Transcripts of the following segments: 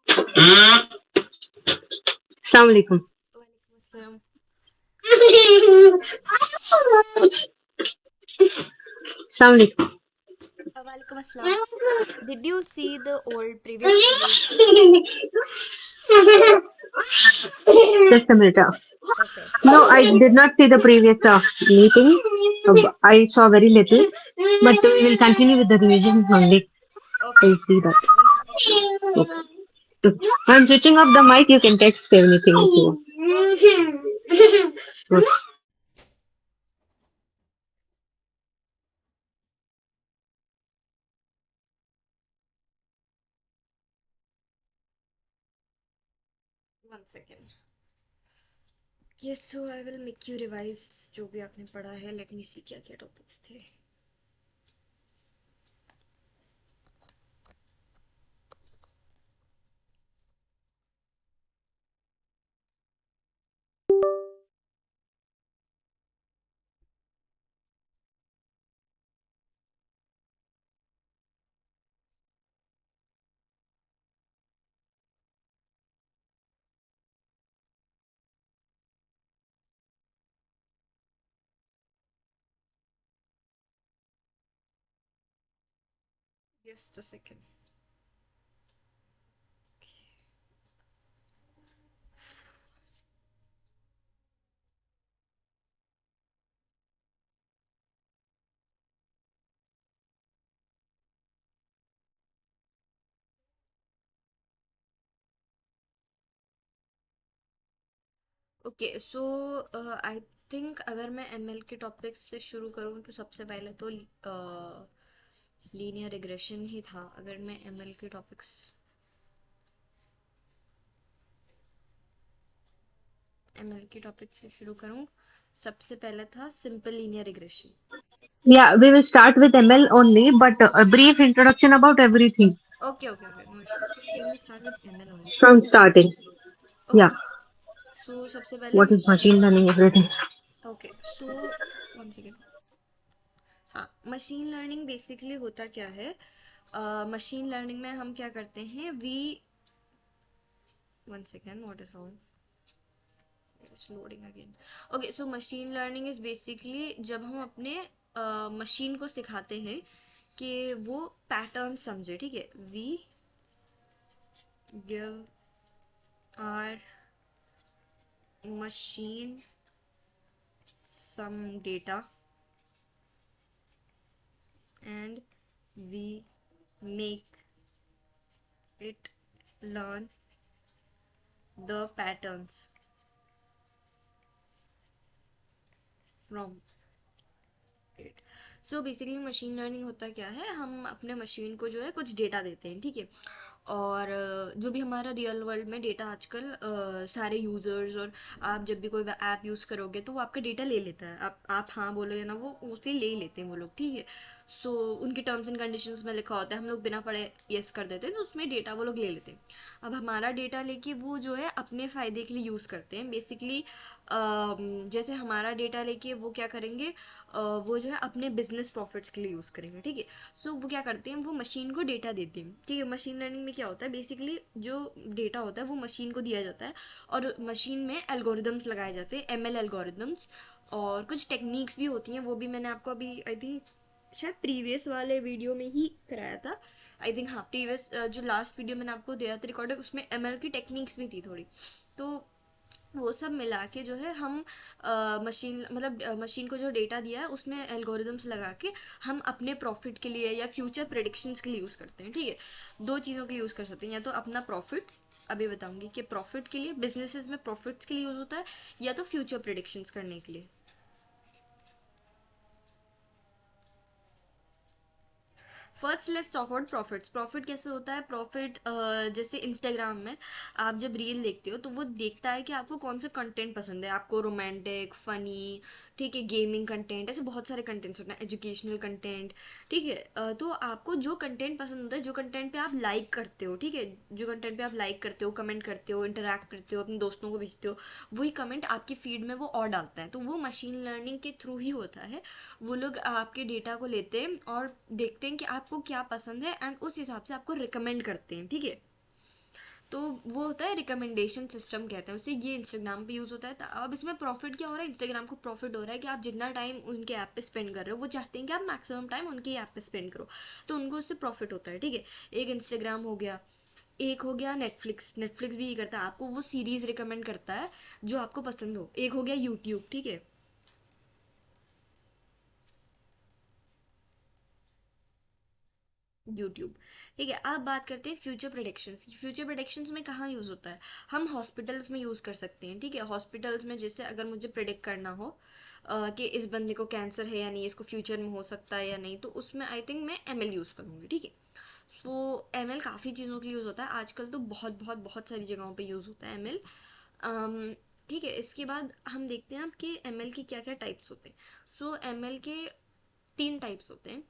अस्सलाम वालेकुम। वालेकुम अस्सलाम। अस्सलाम वालेकुम। वालेकुम अस्सलाम। Did you see the old previous videos? Just a minute. Okay. No, I did not see the previous meeting. I saw very little, but we will continue with the revision only. Okay. I'll see that. One second. Okay. I'm switching off the mic. You can text anything if you Okay, okay. want. One second. Yes, so I will make you revise जो भी आपने पढ़ा है. Let me see क्या क्या topics थे. Just a second. Okay so I think अगर मैं एमएल के टॉपिक्स से शुरू करूँ तो सबसे पहले तो लीनियर रिग्रेशन ही था. अगर मैं एमएल के टॉपिक्स से शुरू करूँ, सबसे पहले था simple linear regression. Yeah, we will start with ML only, but a brief introduction about everything Okay, okay, okay, no issues. We will start with ML only. from starting. Yeah, Okay, so सबसे पहले what is machine learning, everything. Okay so one second. हाँ, machine learning basically होता क्या है. Machine learning में हम क्या करते हैं. We one second, what is wrong. It's loading again. Okay so machine learning is basically जब हम अपने मशीन को सिखाते हैं कि वो पैटर्न समझे. ठीक है. We give our machine some data and we make it learn the patterns from it. So basically machine learning होता क्या है, हम अपने मशीन को जो है कुछ डेटा देते हैं. ठीक है. और जो भी हमारा रियल वर्ल्ड में डेटा आजकल सारे यूज़र्स और आप जब भी कोई ऐप यूज़ करोगे तो वो आपका डेटा ले लेता है. आप हाँ बोलो या ना, वो मोस्टली ले ही लेते हैं वो लोग. ठीक है. सो उनकी टर्म्स एंड कंडीशंस में लिखा होता है, हम लोग बिना पढ़े येस कर देते हैं, तो उसमें डेटा वो लोग ले लेते हैं. अब हमारा डेटा लेके वो जो है अपने फ़ायदे के लिए यूज़ करते हैं बेसिकली. जैसे हमारा डेटा लेके वो क्या करेंगे, वो जो है अपने बिजनेस प्रॉफिट्स के लिए यूज़ करेंगे. ठीक है. सो वो क्या करते हैं, वो मशीन को डेटा देते हैं. ठीक है. मशीन लर्निंग में क्या होता है, बेसिकली जो डेटा होता है वो मशीन को दिया जाता है और मशीन में एल्गोरिदम्स लगाए जाते हैं, एमएल एल्गोरिदम्स. और कुछ टेक्निक्स भी होती हैं, वो भी मैंने आपको अभी आई थिंक शायद प्रीवियस वाले वीडियो में ही कराया था. आई थिंक हाँ, प्रीवियस जो लास्ट वीडियो मैंने आपको दिया था रिकॉर्डेड, उसमें एमएल की टेक्निक्स भी थी थोड़ी. तो वो सब मिला के जो है हम मशीन मतलब मशीन को जो डेटा दिया है उसमें एल्गोरिदम्स लगा के हम अपने प्रॉफिट के लिए या फ्यूचर प्रेडिक्शंस के लिए यूज़ करते हैं. ठीक है. दो चीज़ों के लिए यूज़ कर सकते हैं, या तो अपना प्रॉफिट, अभी बताऊंगी कि प्रॉफिट के लिए बिजनेसेस में प्रॉफिट्स के लिए यूज़ होता है, या तो फ्यूचर प्रेडिक्शंस करने के लिए. First let's talk about profits. Profit कैसे होता है. प्रॉफिट जैसे इंस्टाग्राम में आप जब रील देखते हो तो वो देखता है कि आपको कौन सा कंटेंट पसंद है. आपको रोमांटिक, फनी, ठीक है, गेमिंग कंटेंट, ऐसे बहुत सारे कंटेंट्स होते हैं, एजुकेशनल कंटेंट. ठीक है. तो आपको जो कंटेंट पसंद होता है, जो कंटेंट पे आप लाइक करते हो, ठीक है, जो कंटेंट पे आप लाइक करते हो, कमेंट करते हो, इंटरेक्ट करते हो, अपने दोस्तों को भेजते हो, वही कमेंट आपकी फीड में वो और डालता है. तो वो मशीन लर्निंग के थ्रू ही होता है. वो लोग आपके डेटा को लेते हैं और देखते हैं कि आपको क्या पसंद है एंड उस हिसाब से आपको रिकमेंड करते हैं. ठीक है. तो वो होता है रिकमेंडेशन सिस्टम कहते हैं उसे, ये इंस्टाग्राम पे यूज़ होता है। अब इसमें प्रॉफिट क्या हो रहा है, इंस्टाग्राम को प्रॉफिट हो रहा है कि आप जितना टाइम उनके ऐप पे स्पेंड कर रहे हो वो चाहते हैं कि आप मैक्सिमम टाइम उनकी ऐप पे स्पेंड करो, तो उनको उससे प्रॉफिट होता है, ठीक है। एक इंस्टाग्राम हो गया, एक हो गया नेटफ्लिक्स, नेटफ्लिक्स भी ये करता है, आपको वो सीरीज रिकमेंड करता है जो आपको पसंद हो। एक हो गया यूट्यूब, ठीक है, यूट्यूब, ठीक है। अब बात करते हैं फ्यूचर प्रोडिक्शंस की। फ्यूचर प्रोडिक्शंस में कहाँ यूज़ होता है, हम हॉस्पिटल्स में यूज़ कर सकते हैं, ठीक है। हॉस्पिटल्स में जैसे अगर मुझे प्रिडिक्ट करना हो कि इस बंदे को कैंसर है या नहीं, इसको फ्यूचर में हो सकता है या नहीं, तो उसमें आई थिंक मैं एम एल यूज़ करूँगी, ठीक है। सो एम एल काफ़ी चीज़ों के लिए यूज़ होता है आजकल, तो बहुत बहुत बहुत सारी जगहों पे यूज़ होता है एम एल, ठीक है। इसके बाद हम देखते हैं अब कि एम एल के क्या क्या टाइप्स होते हैं। सो एम एल के 3 टाइप्स होते हैं,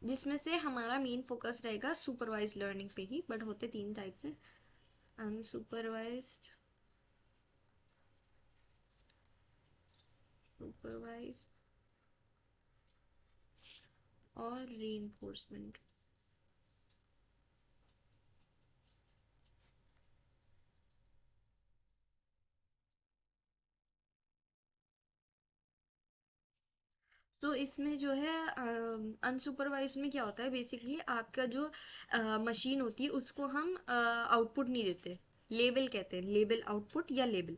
जिसमें से हमारा मेन फोकस रहेगा सुपरवाइज लर्निंग पे ही, बट होते 3 टाइप्स हैं, अनसुपरवाइज्ड, सुपरवाइज और रीइंफोर्समेंट। तो इसमें जो है अनसुपरवाइज में क्या होता है, बेसिकली आपका जो मशीन होती है उसको हम आउटपुट नहीं देते, लेबल कहते हैं, लेबल आउटपुट या लेबल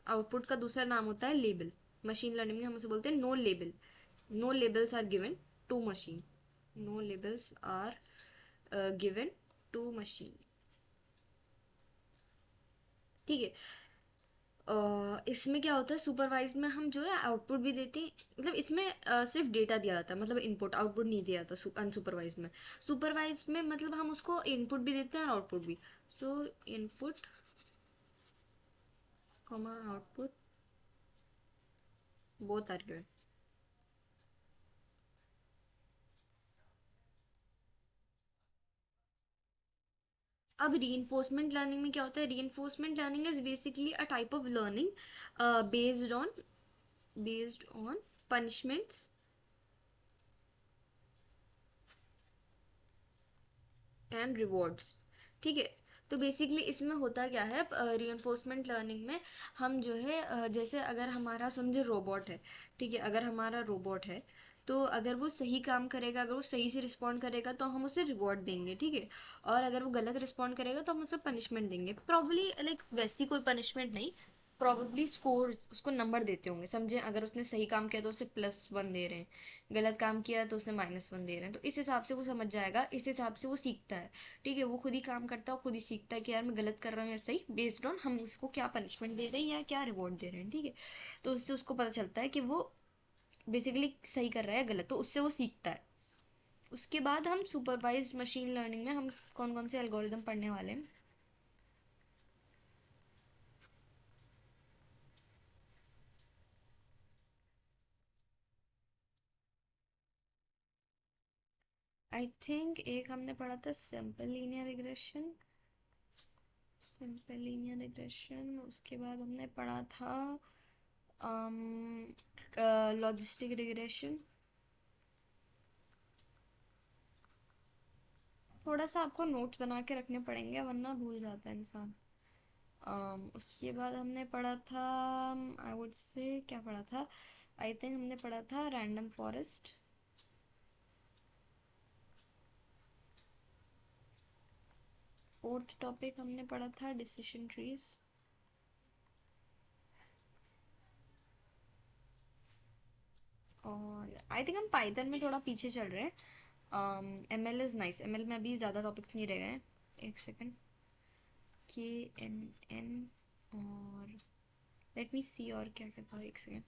आउटपुट का दूसरा नाम होता है लेबल। मशीन लर्निंग में हम उसे बोलते हैं no label, no labels are given to machine, no labels are given to machine, ठीक है। इसमें क्या होता है, सुपरवाइज में हम जो है आउटपुट भी देते हैं, मतलब इसमें सिर्फ डेटा दिया जाता है, मतलब इनपुट आउटपुट नहीं दिया जाता अनसुपरवाइज में। सुपरवाइज में मतलब हम उसको इनपुट भी देते हैं और आउटपुट भी। So input comma output both are given. अब रीइंफोर्समेंट लर्निंग में क्या होता है, reinforcement learning is basically a type of learning based on based on punishments and rewards, ठीक है। तो बेसिकली इसमें होता क्या है, रीइंफोर्समेंट लर्निंग में हम जो है जैसे अगर हमारा समझे रोबोट है, ठीक है, अगर हमारा रोबोट है तो अगर वो सही काम करेगा, अगर वो सही से रिस्पॉन्ड करेगा तो हम उसे रिवॉर्ड देंगे, ठीक है। और अगर वो गलत रिस्पॉन्ड करेगा तो हम उसे पनिशमेंट देंगे, प्रॉब्ली लाइक वैसी कोई पनिशमेंट नहीं, प्रॉबेबली स्कोर, उसको नंबर देते होंगे, समझे, अगर उसने सही काम किया तो उसे +1 दे रहे हैं, गलत काम किया तो उसे -1 दे रहे हैं, तो इस हिसाब से वो समझ जाएगा, इस हिसाब से वो सीखता है, ठीक है। वो खुद ही काम करता है, खुद ही सीखता है कि यार मैं गलत कर रहा हूँ या सही, बेस्ड ऑन हम उसको क्या पनिशमेंट दे रहे हैं या क्या रिवॉर्ड दे रहे हैं, ठीक है। तो उससे उसको पता चलता है कि वो बेसिकली सही कर रहा है गलत, तो उससे वो सीखता है। उसके बाद हम सुपरवाइज मशीन लर्निंग में हम कौन कौन से एल्गोरिदम पढ़ने वाले हैं। आई थिंक एक हमने पढ़ा था simple linear regression, simple linear regression, उसके बाद हमने पढ़ा था लॉजिस्टिक रिग्रेशन। थोड़ा सा आपको नोट्स बना के रखने पड़ेंगे वरना भूल जाता है इंसान। उसके बाद हमने पढ़ा था, आई वुड से क्या पढ़ा था, आई थिंक हमने पढ़ा था रैंडम फॉरेस्ट। फोर्थ टॉपिक हमने पढ़ा था डिसीजन ट्रीज। और आई थिंक हम पाइथन में थोड़ा पीछे चल रहे हैं। M L is nice, M L में अभी ज़्यादा टॉपिक्स नहीं रह गए हैं। एक सेकेंड, KNN, और लेट मी सी और क्या क्या था, एक सेकेंड।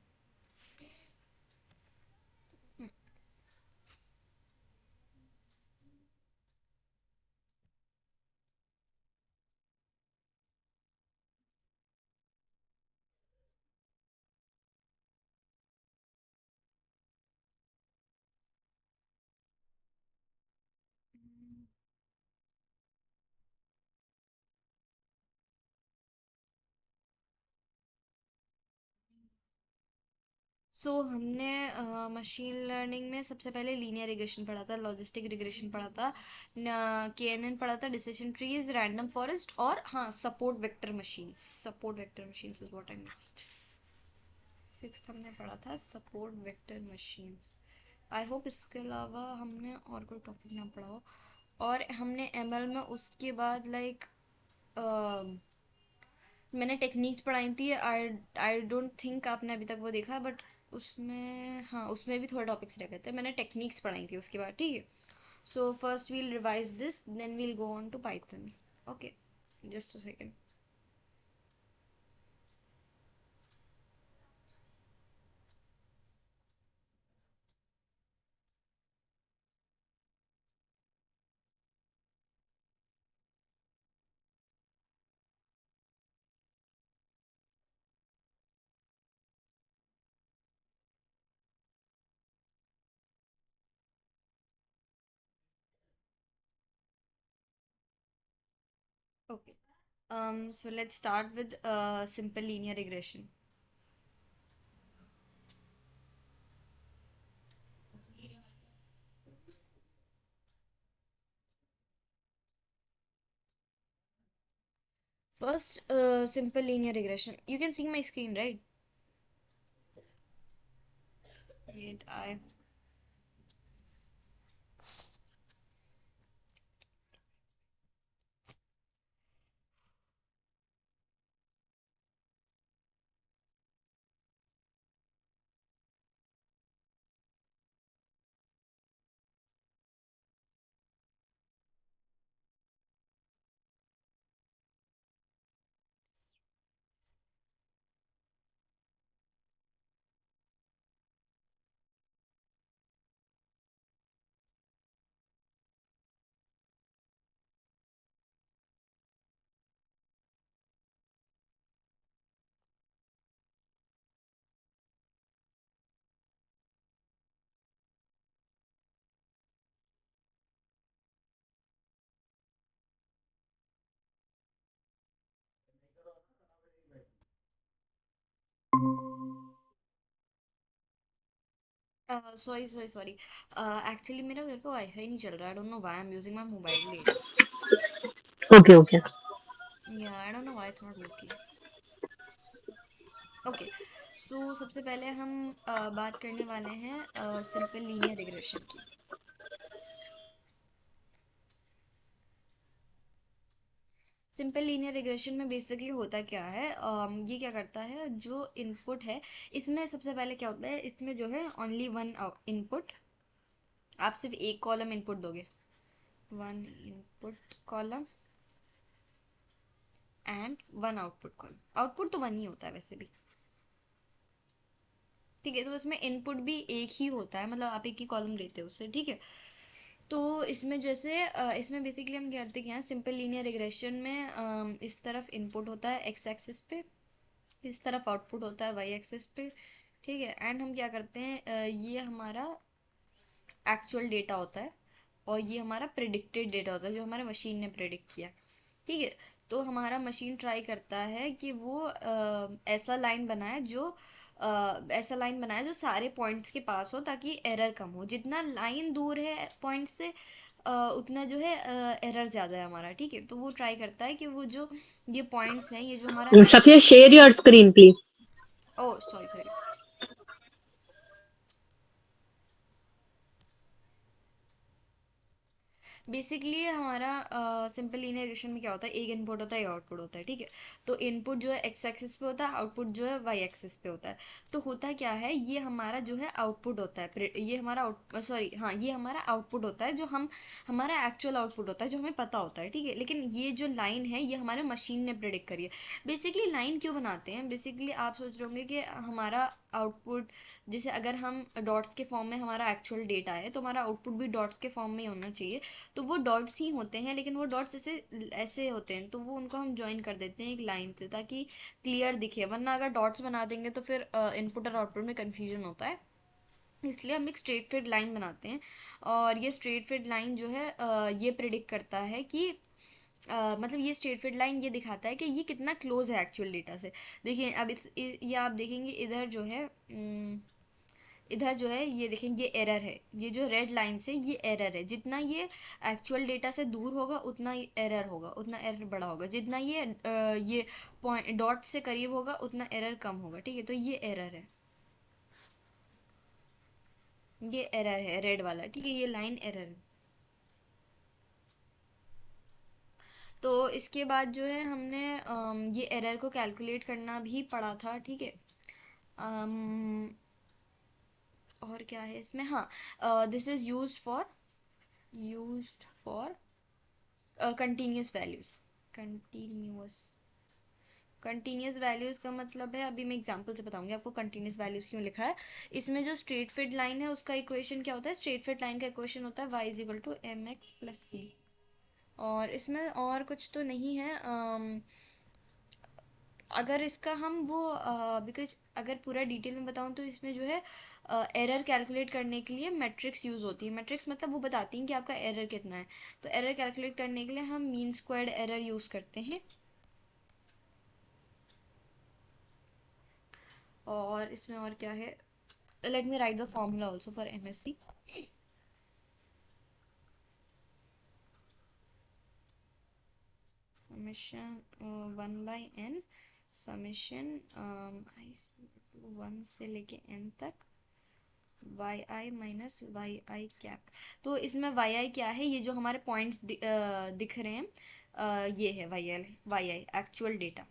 सो हमने मशीन लर्निंग में सबसे पहले लीनियर रिग्रेशन पढ़ा था, लॉजिस्टिक रिग्रेशन पढ़ा था, केएनएन पढ़ा था, डिसीजन ट्रीज, रैंडम फॉरेस्ट, और हाँ support vector machines. Support vector machines is what I missed. Six हमने पढ़ा था support vector machines. I hope इसके अलावा हमने और कोई टॉपिक ना पढ़ा हो। और हमने एमएल में उसके बाद लाइक मैंने टेक्निक्स पढ़ाई थी। आई आई डोंट थिंक आपने अभी तक वो देखा, बट उसमें हाँ उसमें भी थोड़े टॉपिक्स रह गए थे। मैंने टेक्निक्स पढ़ाई थी उसके बाद, ठीक है। So first we'll revise this, then we'll go on to Python. Okay, just a second. Okay, so let's start with simple linear regression. First, simple linear regression. You can see my screen, right? Wait, I sorry. Actually, मेरा घर का wifi नहीं चल रहा. I don't know why I'm using my mobile data. Okay, okay. Yeah, I don't know why it's not working. Okay, so सबसे पहले हम बात करने वाले हैं सिंपल लीनियर रिग्रेशन की. सिंपल लीनियर रिग्रेशन में बेसिकली होता क्या है, ये क्या करता है, जो इनपुट है इसमें सबसे पहले क्या होता है, इसमें जो है ओनली वन इनपुट. आप सिर्फ एक कॉलम इनपुट दोगे, one input column and one output column. Output तो वन ही होता है वैसे भी, ठीक है. तो इसमें इनपुट भी एक ही होता है, मतलब आप एक ही कॉलम देते हो उससे, ठीक है. तो इसमें जैसे इसमें बेसिकली हम क्या करते हैं, सिंपल लीनियर रिग्रेशन में इस तरफ इनपुट होता है एक्स एक्सिस पे, इस तरफ आउटपुट होता है वाई एक्सिस पे, ठीक है. एंड हम क्या करते हैं, ये हमारा एक्चुअल डेटा होता है और ये हमारा प्रिडिक्टेड डेटा होता है जो हमारे मशीन ने प्रिडिक्ट किया, ठीक है. तो हमारा मशीन ट्राई करता है कि वो ऐसा लाइन बनाए जो ऐसा लाइन बनाए जो सारे पॉइंट्स के पास हो, ताकि एरर कम हो. जितना लाइन दूर है पॉइंट से उतना जो है एरर ज़्यादा है हमारा, ठीक है. तो वो ट्राई करता है कि वो जो ये पॉइंट्स हैं, ये जो हमारा Safiya, share your screen, please. Oh sorry. Basically हमारा सिंपल लीनियर रिग्रेशन में क्या होता है, एक इनपुट होता है एक आउटपुट होता है, ठीक है. तो इनपुट जो है एक्स एक्सिस पे होता है, आउटपुट जो है वाई एक्सिस पे होता है. तो होता क्या है, ये हमारा जो है आउटपुट होता है, ये हमारा सॉरी हाँ ये हमारा आउटपुट होता है, जो हम हमारा एक्चुअल आउटपुट होता है जो हमें पता होता है, ठीक है. लेकिन ये जो लाइन है ये हमारे मशीन ने प्रिडिक्ट करी है. बेसिकली लाइन क्यों बनाते हैं, बेसिकली आप सोच रहे होंगे कि हमारा आउटपुट, जैसे अगर हम डॉट्स के फॉर्म में हमारा एक्चुअल डेटा है तो हमारा आउटपुट भी डॉट्स के फॉर्म में ही होना चाहिए. तो वो डॉट्स ही होते हैं, लेकिन वो डॉट्स ऐसे ऐसे होते हैं, तो वो उनको हम ज्वाइन कर देते हैं एक लाइन से ताकि क्लियर दिखे. वरना अगर डॉट्स बना देंगे तो फिर इनपुट और आउटपुट में कन्फ्यूजन होता है. इसलिए हम एक स्ट्रेट फिट लाइन बनाते हैं. और ये स्ट्रेट फिट लाइन जो है ये प्रिडिक्ट करता है कि मतलब ये स्ट्रेट फिट लाइन ये दिखाता है कि ये कितना क्लोज है एक्चुअल डेटा से. देखिए अब ये आप देखेंगे इधर जो है इधर जो है ये देखें, ये एरर है, ये जो रेड लाइन से ये एरर है, जितना ये एक्चुअल डेटा से दूर होगा उतना एरर होगा, उतना एरर बड़ा होगा, जितना ये पॉइंट डॉट से करीब होगा उतना एरर कम होगा, ठीक है। तो ये एरर है, ये एरर है रेड वाला, ठीक है, ये लाइन एरर है। तो इसके बाद जो है हमने ये एरर को कैलकुलेट करना भी पड़ा था, ठीक है। अम, और क्या है इसमें, हाँ, this is used for continuous values. Continuous continuous values का मतलब है, अभी मैं एग्जांपल से बताऊंगी आपको कंटिन्यूस वैल्यूज क्यों लिखा है। इसमें जो स्ट्रेट फिट लाइन है उसका इक्वेशन क्या होता है, स्ट्रेट फिट लाइन का इक्वेशन होता है y is equal to m x plus c. और इसमें और कुछ तो नहीं है। अगर इसका हम वो बिकॉज अगर पूरा डिटेल में बताऊं तो इसमें जो है एरर कैलकुलेट करने के लिए मैट्रिक्स यूज़ होती है। मैट्रिक्स मतलब वो बताती हैं कि आपका एरर कितना है। तो एरर कैलकुलेट करने के लिए हम मीन स्क्वायर्ड एरर यूज़ करते हैं। और इसमें और क्या है, let me write the formula also for MSC. Summation 1/n summation I 1 से लेके n तक Y I minus Y I cap. तो इसमें वाई आई क्या है, ये जो हमारे पॉइंट्स दिख रहे हैं, ये है Y I actual data.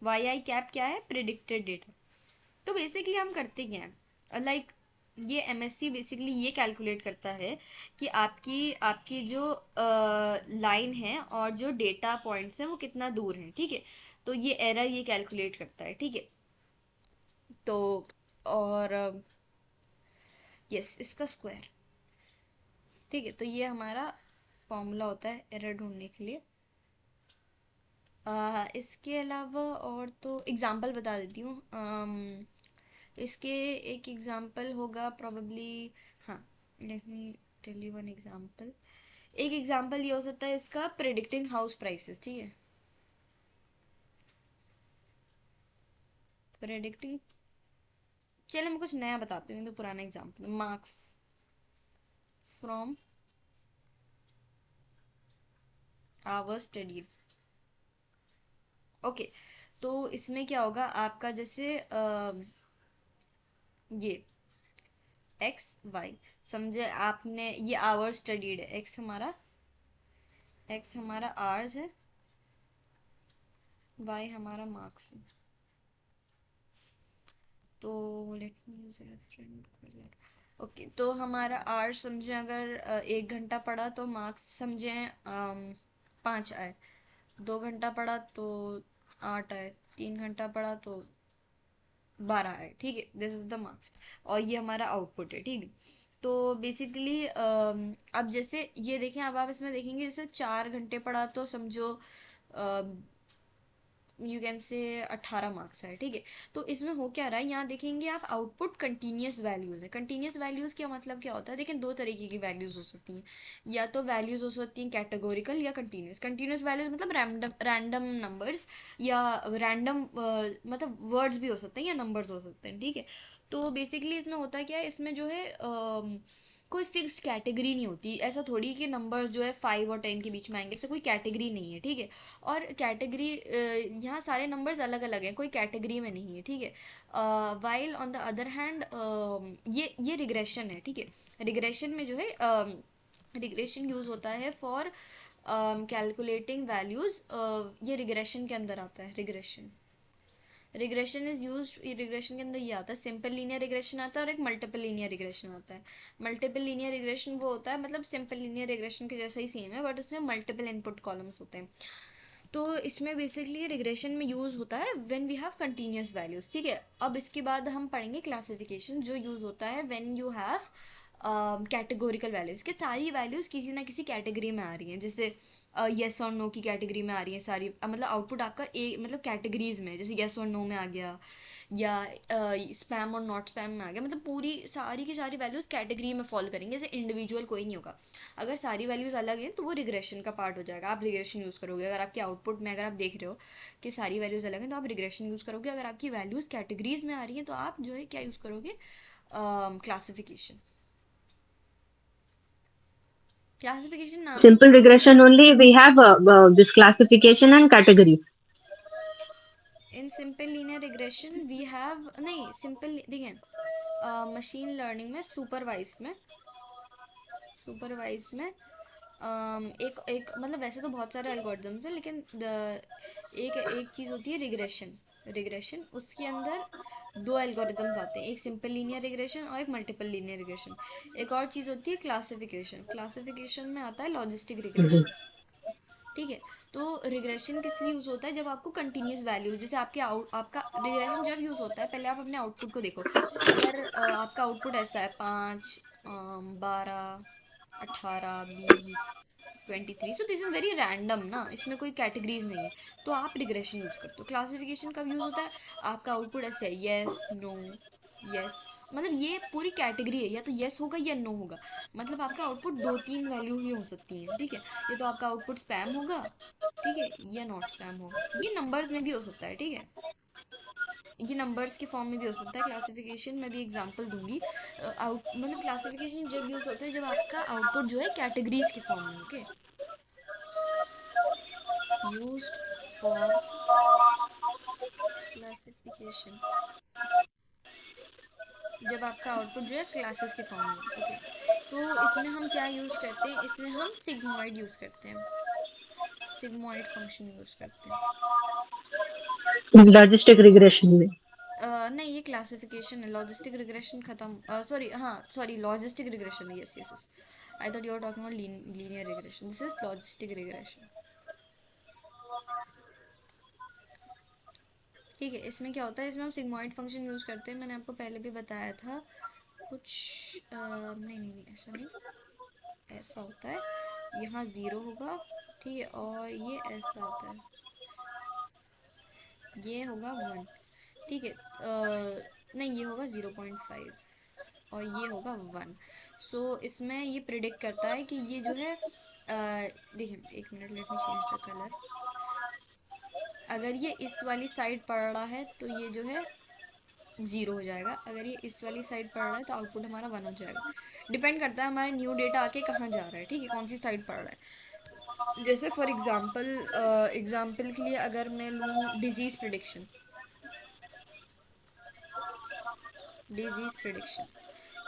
Y I cap क्या है, प्रिडिक्टेड डेटा। तो बेसिकली हम करते क्या हैं, लाइक ये एमएससी बेसिकली ये कैलकुलेट करता है कि आपकी आपकी जो लाइन है और जो डेटा पॉइंट्स हैं वो कितना दूर हैं, ठीक है। तो ये एरर ये कैलकुलेट करता है, ठीक है। तो और यस इसका स्क्वायर, ठीक है। तो ये हमारा फॉर्मूला होता है एरर ढूंढने के लिए। इसके अलावा और तो एग्जांपल बता देती हूँ। इसके एक एग्जांपल होगा प्रोबेबली, हाँ, let me tell you one example. एक एग्जांपल ये हो सकता है इसका, प्रेडिक्टिंग हाउस प्राइसेस, ठीक है। प्रेडिक्टिंग, चलिए मैं कुछ नया बताती हूँ, तो पुराना example, marks from our studied. Okay, तो इसमें क्या होगा आपका, जैसे ये एक्स वाई, समझे आपने, ये आवर स्टडीड है, एक्स हमारा आवर्स है, वाई हमारा मार्क्स है। तो let me use reference colour. Okay, तो हमारा आवर्स समझे अगर 1 घंटा पढ़ा तो मार्क्स समझे 5 आए। 2 घंटा पढ़ा तो 8 आए। 3 घंटा पढ़ा तो 12 आए, ठीक है। दिस इज द मार्क्स और ये हमारा आउटपुट है, ठीक है। तो बेसिकली अब जैसे ये देखें, अब आप इसमें देखेंगे जैसे 4 घंटे पढ़ा तो समझो यू कैन से 18 मार्क्स है, ठीक है। तो इसमें हो क्या रहा है, यहाँ देखेंगे आप आउटपुट कंटिन्यूस वैल्यूज है। कंटिन्यूस वैल्यूज क्या मतलब क्या होता है, देखिए दो तरीके की वैल्यूज हो सकती हैं। या तो वैल्यूज हो सकती हैं कैटेगोरिकल या कंटिन्यूस। कंटिन्यूस वैल्यूज मतलब रैंडम रैंडम नंबर्स, या रैंडम मतलब वर्ड्स भी हो सकते हैं या नंबर्स हो सकते हैं, ठीक है। तो बेसिकली इसमें होता क्या है, इसमें जो है कोई फिक्स्ड कैटेगरी नहीं होती। ऐसा थोड़ी कि नंबर्स जो है 5 और 10 के बीच में आएंगे, ऐसे कोई कैटेगरी नहीं है, ठीक है। और कैटेगरी यहाँ सारे नंबर्स अलग अलग हैं, कोई कैटेगरी में नहीं है, ठीक है। While on the other hand ये रिग्रेशन है, ठीक है। रिग्रेशन में जो है रिग्रेशन यूज होता है फॉर कैलकुलेटिंग वैल्यूज। ये रिग्रेशन के अंदर आता है। रिग्रेशन इज यूज, रिग्रेशन के अंदर ये आता है, सिंपल लीनियर रिग्रेशन आता है और एक मल्टीपल लीनियर रिग्रेशन आता है। मल्टीपल लीनियर रिग्रेशन वो होता है, मतलब सिंपल लीनियर रिग्रेशन के जैसा ही सेम है, बट उसमें मल्टीपल इनपुट कॉलम्स होते हैं। तो इसमें बेसिकली रिग्रेशन में यूज़ होता है when we have continuous values, ठीक है। अब इसके बाद हम पढ़ेंगे क्लासिफिकेशन, जो यूज़ होता है when you have categorical values के सारी वैल्यूज़ किसी ना किसी कैटेगरी में आ रही हैं, जैसे येस और नो की कैटेगरी में आ रही है सारी, मतलब आउटपुट आपका मतलब कैटेगरीज में, जैसे येस और नो में आ गया, या स्पैम और नॉट स्पैम में आ गया, मतलब पूरी सारी की सारी वैल्यूज़ कैटेगरी में फॉलो करेंगे, जैसे इंडिविजुअल कोई नहीं होगा। अगर सारी वैल्यूज़ अलग हैं तो वो रिग्रेशन का पार्ट हो जाएगा, आप रिग्रेशन यूज़ करोगे। अगर आपके आउटपुट में अगर आप देख रहे हो कि सारी वैल्यूज़ अलग हैं तो आप रिग्रेशन यूज़ करोगे। अगर आपकी वैल्यूज़ कैटेगरीज में आ रही हैं तो आप जो है क्या यूज़ करोगे, क्लासिफिकेशन। क्लासिफिकेशन नाम ही Simple regression only, we have this classification and categories. In simple linear regression we have, नहीं सिंपल देखिए, मशीन लर्निंग में सुपरवाइज में एक एक मतलब वैसे तो बहुत सारे एल्गोरिदम्स हैं, लेकिन एक एक चीज़ होती है रिग्रेशन उसके अंदर दो एल्गोरिदम्स आते हैं, एक सिंपल लीनियर रिग्रेशन और एक मल्टीपल लीनियर रिग्रेशन। एक और चीज़ होती है क्लासिफिकेशन में आता है लॉजिस्टिक Mhm. रिग्रेशन। ठीक है, तो रिग्रेशन किस लिए यूज होता है, जब आपको कंटिन्यूस वैल्यूज, जैसे आपका रिग्रेशन जब यूज होता है, पहले आप अपने आउटपुट को देखो। अगर आपका आउटपुट ऐसा है 5, 12, 18, 20, 23, सो दिस इज वेरी रैंडम ना, इसमें कोई कैटेगरीज नहीं है, तो आप रिग्रेशन यूज करते हो। क्लासिफिकेशन कब यूज होता है, आपका आउटपुट ऐसे है यस नो यस, मतलब ये पूरी कैटेगरी है, या तो यस होगा या नो होगा, मतलब आपका आउटपुट दो तीन वैल्यू ही हो सकती हैं। ठीक है, ये तो आपका आउटपुट स्पैम होगा, ठीक है, या नॉट स्पैम होगा, ये नंबर्स में भी हो सकता है। ठीक है, ये नंबर्स के फॉर्म में भी हो सकता है। क्लासिफिकेशन में भी एग्जांपल दूंगी। आउट मतलब क्लासिफिकेशन जब यूज होता है जब आपका आउटपुट जो है कैटेगरीज के फॉर्म में, ओके, यूज्ड फॉर क्लासिफिकेशन, जब आपका आउटपुट जो है क्लासेस के फॉर्म में, ओके। तो इसमें हम क्या यूज करते हैं, इसमें हम सिग्मॉइड यूज करते हैं, सिग्मॉइड फंक्शन यूज करते हैं। Logistic regression में. नहीं, ये क्लासिफिकेशन है, लॉजिस्टिक रिग्रेशन खत्म, सॉरी, हाँ सॉरी, लॉजिस्टिक रिग्रेशन है, yes yes yes, I thought you are talking about linear regression, this is logistic regression. ठीक है, इसमें क्या होता है, इसमें हम सिग्मॉइड फंक्शन यूज करते हैं, मैंने आपको पहले भी बताया था कुछ, नहीं नहीं नहीं, ऐसा नहीं, ऐसा होता है, यहाँ ज़ीरो होगा, ठीक है, और ये ऐसा आता है, ये होगा 1, ठीक है, नहीं ये होगा 0.5 और ये होगा 1। सो इसमें ये प्रिडिक्ट करता है कि ये जो है, देखिए एक minute, let me change the colour. अगर ये इस वाली साइड पड़ रहा है तो ये जो है ज़ीरो हो जाएगा, अगर ये इस वाली साइड पड़ रहा है तो आउटपुट हमारा 1 हो जाएगा। डिपेंड करता है हमारे न्यू डेटा आके कहाँ जा रहा है, ठीक है, कौन सी साइड पड़ रहा है। जैसे फॉर एग्जाम्पल के लिए अगर मैं लूँ डिजीज प्रिडिक्शन,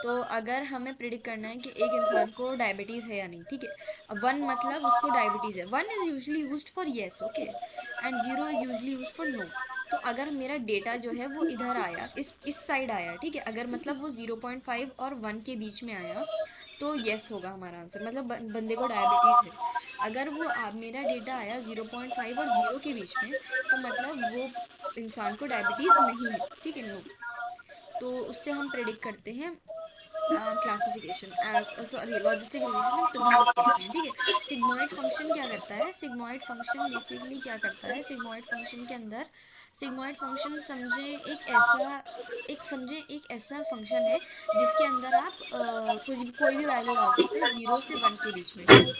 तो अगर हमें प्रिडिक्ट करना है कि एक इंसान को डायबिटीज़ है या नहीं, ठीक है, अब 1 मतलब उसको डायबिटीज़ है, 1 is usually used for yes, okay, and 0 is usually used for no. तो अगर मेरा डेटा जो है वो इधर आया, इस साइड आया, ठीक है, अगर मतलब वो 0.5 और 1 के बीच में आया तो येस होगा हमारा आंसर, मतलब बंदे को डायबिटीज़ है। अगर वो मेरा डेटा आया 0.5 और 0 के बीच में, तो मतलब वो इंसान को डायबिटीज़ नहीं है, ठीक है, नो। तो उससे हम प्रेडिक्ट करते हैं क्लासिफिकेशन, सॉरी लॉजिस्टिक रिग्रेशन हम तभी यूज़ करते हैं। ठीक है, सिग्मॉइड फंक्शन क्या करता है, सिग्मॉइड फंक्शन बेसिकली क्या करता है, सिग्मॉइड फंक्शन के अंदर, सिग्मॉइड फंक्शन समझे एक ऐसा फंक्शन है जिसके अंदर आप कुछ कोई भी वैल्यू डाल सकते हो 0 से 1 के बीच में, ठीक है,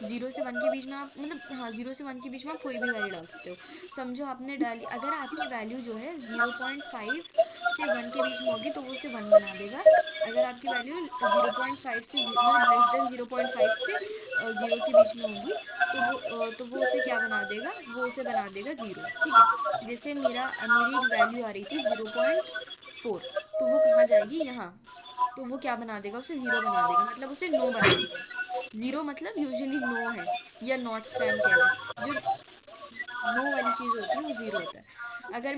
0 से 1 के बीच में आप, मतलब हाँ 0 से 1 के बीच में आप कोई भी वैल्यू डाल सकते हो। समझो आपने डाली, अगर आपकी वैल्यू जो है 0.5 से 1 के बीच में होगी तो वो उसे 1 बना देगा। अगर आपकी वैल्यू 0.5 से मतलब लेस देन 0.5 से 0 के बीच में होगी तो वो उसे क्या बना देगा, वो उसे बना देगा 0। ठीक है, जैसे मेरी एक वैल्यू आ रही थी 0.4, तो वो कहाँ जाएगी, यहाँ, तो वो क्या बना देगा, उसे 0 बना देगा, मतलब उसे नो बना देगा। 0 मतलब यूजुअली नो है, या नॉट स्पैम कह लें, जो नो वाली चीज़ होती है वो 0 होता है। अगर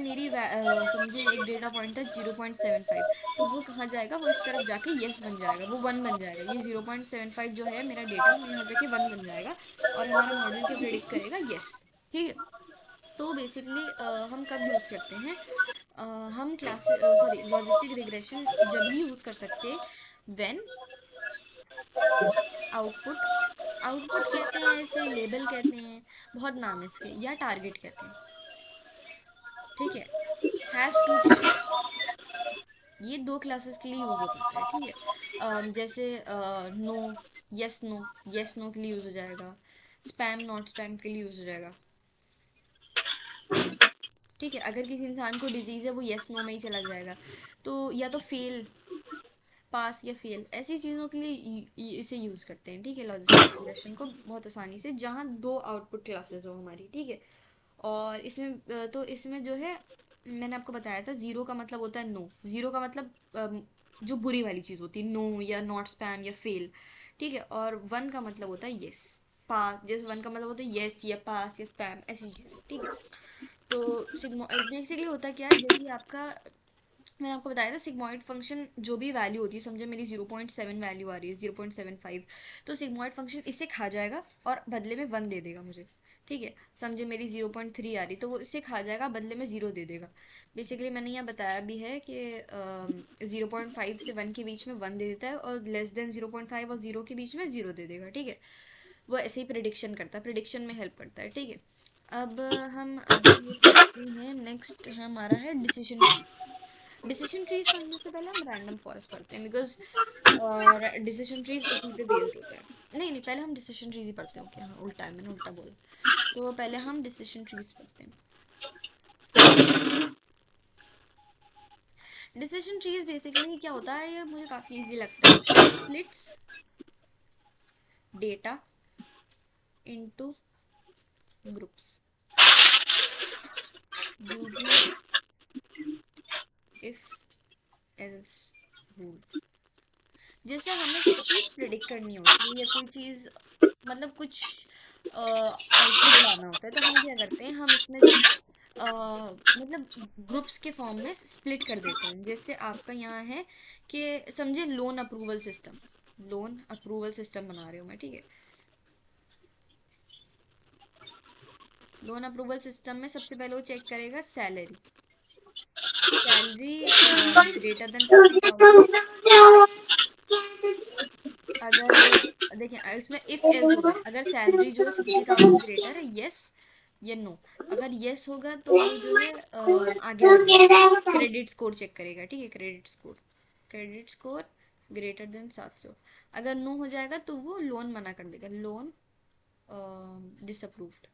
समझे एक डेटा पॉइंट था 0.75, तो वो कहाँ जाएगा, वो इस तरफ जाके यस बन जाएगा, वो 1 बन जाएगा, ये 0.75 जो है मेरा डेटा वो यहाँ जाके 1 बन जाएगा, और हमारा मॉडल क्या प्रिडिक्ट करेगा, यस। ठीक है, तो बेसिकली हम कब यूज़ करते हैं, हम लॉजिस्टिक रिग्रेशन जब ही यूज़ कर सकते हैं, व्हेन आउटपुट, आउटपुट कहते हैं, ऐसे लेबल कहते हैं, बहुत नाम है इसके, या टारगेट कहते हैं, ठीक है। हैज टू क्लासेस, ये दो क्लासेस के लिए यूज हो करता है, ठीक है। जैसे no, yes no, yes no के लिए यूज हो जाएगा, स्पैम नॉट स्पैम के लिए यूज हो जाएगा, ठीक है। अगर किसी इंसान को डिजीज है वो यस नो में ही चला जाएगा, तो या तो फेल, पास या फेल, ऐसी चीज़ों के लिए इसे यूज़ करते हैं, ठीक है, लॉजिस्टिक रिग्रेशन को बहुत आसानी से, जहाँ दो आउटपुट क्लासेस हो हमारी, ठीक है। और इसमें तो इसमें जो है, मैंने आपको बताया था, ज़ीरो का मतलब होता है नो, ज़ीरो का मतलब जो बुरी वाली चीज़ होती है, नो या नॉट स्पैम या फेल, ठीक है। और वन का मतलब होता है येस, पास, जैसे वन का मतलब होता है येस या पास या स्पैम, ऐसी चीज़ें, ठीक है। तो बेसिकली होता क्या है, यदि आपका, मैंने आपको बताया था सिग्मॉइड फंक्शन जो भी वैल्यू होती है, समझे मेरी 0.7 वैल्यू आ रही है, 0.75, तो सिग्मॉइड फंक्शन इसे खा जाएगा और बदले में 1 दे देगा मुझे, ठीक है। समझे मेरी 0.3 आ रही, तो वो इसे खा जाएगा, बदले में 0 दे देगा। बेसिकली मैंने यहाँ बताया भी है कि 0.5 से 1 के बीच में 1 दे देता है, और लेस देन 0.5 और 0 के बीच में 0 दे देगा, ठीक है। वो ऐसे ही प्रिडिक्शन करता है, प्रिडिक्शन में हेल्प करता है, ठीक है। अब हम आगे ये पढ़ते हैं, नेक्स्ट हमारा है डिसीजन ट्रीज। डिसीजन ट्रीज पढ़ने से पहले हम रैंडम फॉरेस्ट पढ़ते हैं, बिकॉज डिसीजन ट्रीज उसी पे बेस्ड होता है। नहीं नहीं, पहले हम डिसीजन ट्रीज ही पढ़ते हैं, ओके, हाँ उल्टा है, मैंने उल्टा बोला। तो पहले हम डिसीजन ट्रीज पढ़ते हैं। डिसीजन ट्रीज बेसिकली क्या होता है, ये मुझे काफ़ी इजी लगता है। It splits data into groups using if else rule. जैसे हमें कोई चीज़ प्रिडिक्ट करनी होती है, या कोई चीज़, मतलब कुछ आउटपुट लाना होता है, तो हम क्या करते हैं, हम इसमें जो है मतलब ग्रुप्स के फॉर्म में स्प्लिट कर देते हैं। जैसे आपका यहाँ है कि समझे loan approval system, loan approval system बना रही हूँ मैं, ठीक है। लोन अप्रूवल सिस्टम में सबसे पहले वो चेक करेगा सैलरी, सैलरी ग्रेटर देन 50,000। अगर देखिए इसमें इफ एल्स होगा, अगर सैलरी जो है 50,000 से ग्रेटर है, यस या नो। अगर यस होगा तो वो जो है आगे बढ़ेगा, क्रेडिट स्कोर चेक करेगा, ठीक है, credit score, credit score greater than 700। अगर नो हो जाएगा तो वो लोन मना कर देगा, लोन डिसअप्रूव्ड,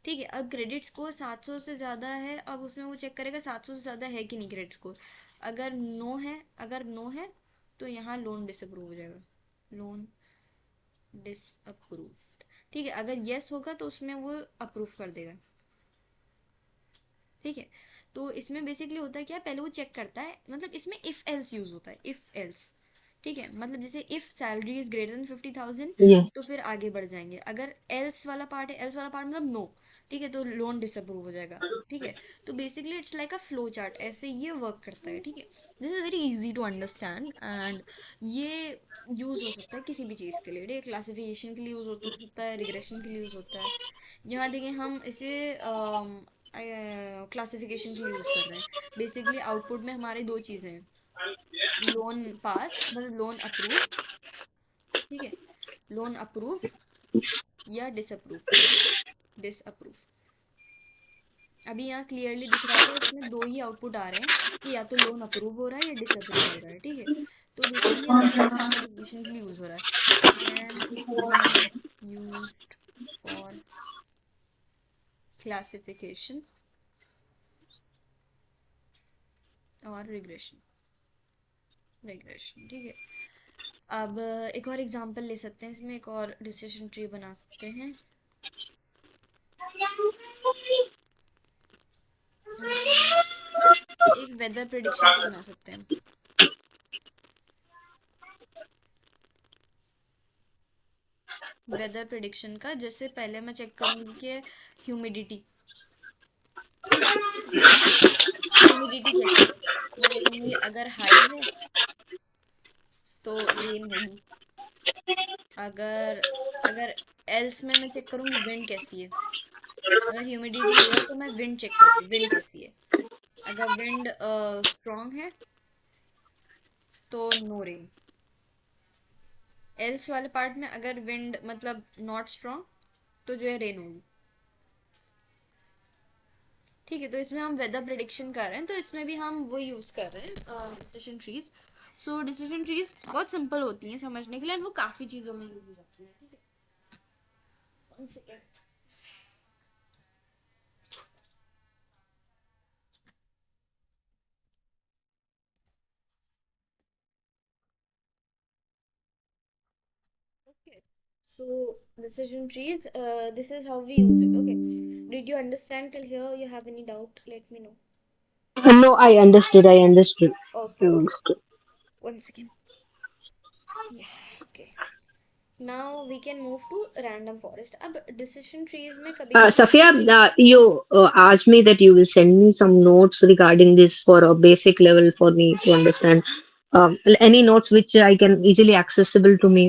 ठीक है। अब क्रेडिट स्कोर 700 से ज़्यादा है, अब उसमें वो चेक करेगा 700 से ज़्यादा है कि नहीं क्रेडिट स्कोर। अगर नो है, अगर नो है तो यहाँ लोन डिसअप्रूव हो जाएगा, लोन डिसअप्रूव्ड, ठीक है। अगर यस होगा तो उसमें वो अप्रूव कर देगा, ठीक है। तो इसमें बेसिकली होता है क्या, पहले वो चेक करता है, मतलब इसमें इफ एल्स यूज होता है, इफ एल्स, ठीक है। मतलब जैसे if salary is greater than 50,000, Yes. तो फिर आगे बढ़ जाएंगे। अगर एल्स वाला पार्ट है, एल्स वाला पार्ट मतलब नो, ठीक है, तो लोन डिसअप्रूव हो जाएगा, ठीक है। तो basically it's like a flow chart, ऐसे ये वर्क करता है, ठीक है। This is very easy to understand, and ये यूज हो सकता है किसी भी चीज़ के लिए, ठीक है, क्लासिफिकेशन के लिए यूज हो सकता है, रिग्रेशन के लिए यूज होता है। यहाँ देखिए हम इसे क्लासिफिकेशन के लिए यूज़ कर रहे हैं। बेसिकली आउटपुट में हमारे दो चीज़ें हैं, लोन पास मतलब लोन अप्रूव, ठीक है, लोन अप्रूव या डिसअप्रूव्ड, डिसअप्रूव। अभी यहाँ क्लियरली दिख रहा होगा, इसमें दो ही आउटपुट आ रहे हैं कि या तो लोन अप्रूव हो रहा है या डिसअप्रूव हो रहा है, ठीक है। तो बेसिकली हमारा क्लासिफिकेशन के लिए यूज़ हो रहा है, can be used for classification और रिग्रेशन, रिग्रेशन, ठीक है। अब एक और एग्जांपल ले सकते हैं, इसमें एक और डिसीजन ट्री बना सकते हैं। एक वेदर प्रिडिक्शन का बना सकते हैं, वेदर प्रिडिक्शन का। जैसे पहले मैं चेक करूंगी कि ह्यूमिडिटी, ह्यूमिडिटी कैसी है, मैं देखूंगी अगर हाई है तो रेन होगी, अगर अगर एल्स में मैं चेक करूंगी विंड कैसी है, अगर ह्यूमिडिटी लो है तो मैं विंड चेक करूंगी, विंड कैसी है। अगर विंड स्ट्रांग है तो नो रेन। एल्स वाले पार्ट में अगर विंड मतलब नॉट स्ट्रॉन्ग तो जो है रेन होगी। ठीक है, तो इसमें हम वेदर प्रिडिक्शन कर रहे हैं, तो इसमें भी हम वो यूज़ कर रहे हैं decision trees. So decision trees बहुत सिंपल होती हैं समझने के लिए, और वो काफ़ी चीज़ों में यूज हो जाती हैं। ठीक है, one second. Okay. So decision trees, this is how we use it. Okay. Did you understand till here? You have any doubt? Let me know. No, I understood. I understood. Okay, okay. One second. Yeah. Okay. Now we can move to random forest. अब decision trees में कभी कभी Safia, you asked me that you will send me some notes regarding this for a basic level for me to understand. Any notes which I can easily accessible to me.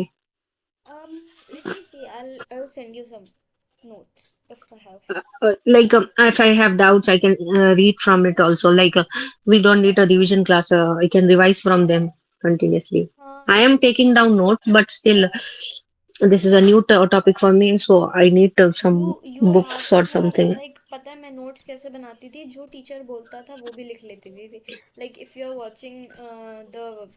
let me see. I'll send you some notes if I have. Like if I have doubts, I can read from it also. Like we don't need a revision class. I can revise from them continuously. हाँ, I am taking down notes, but still, this is a new topic for me, so I need some you have books or to, something. like, पता है मैं notes कैसे बनाती थी, जो teacher बोलता था वो भी लिख लेती थी। Like if you are watching the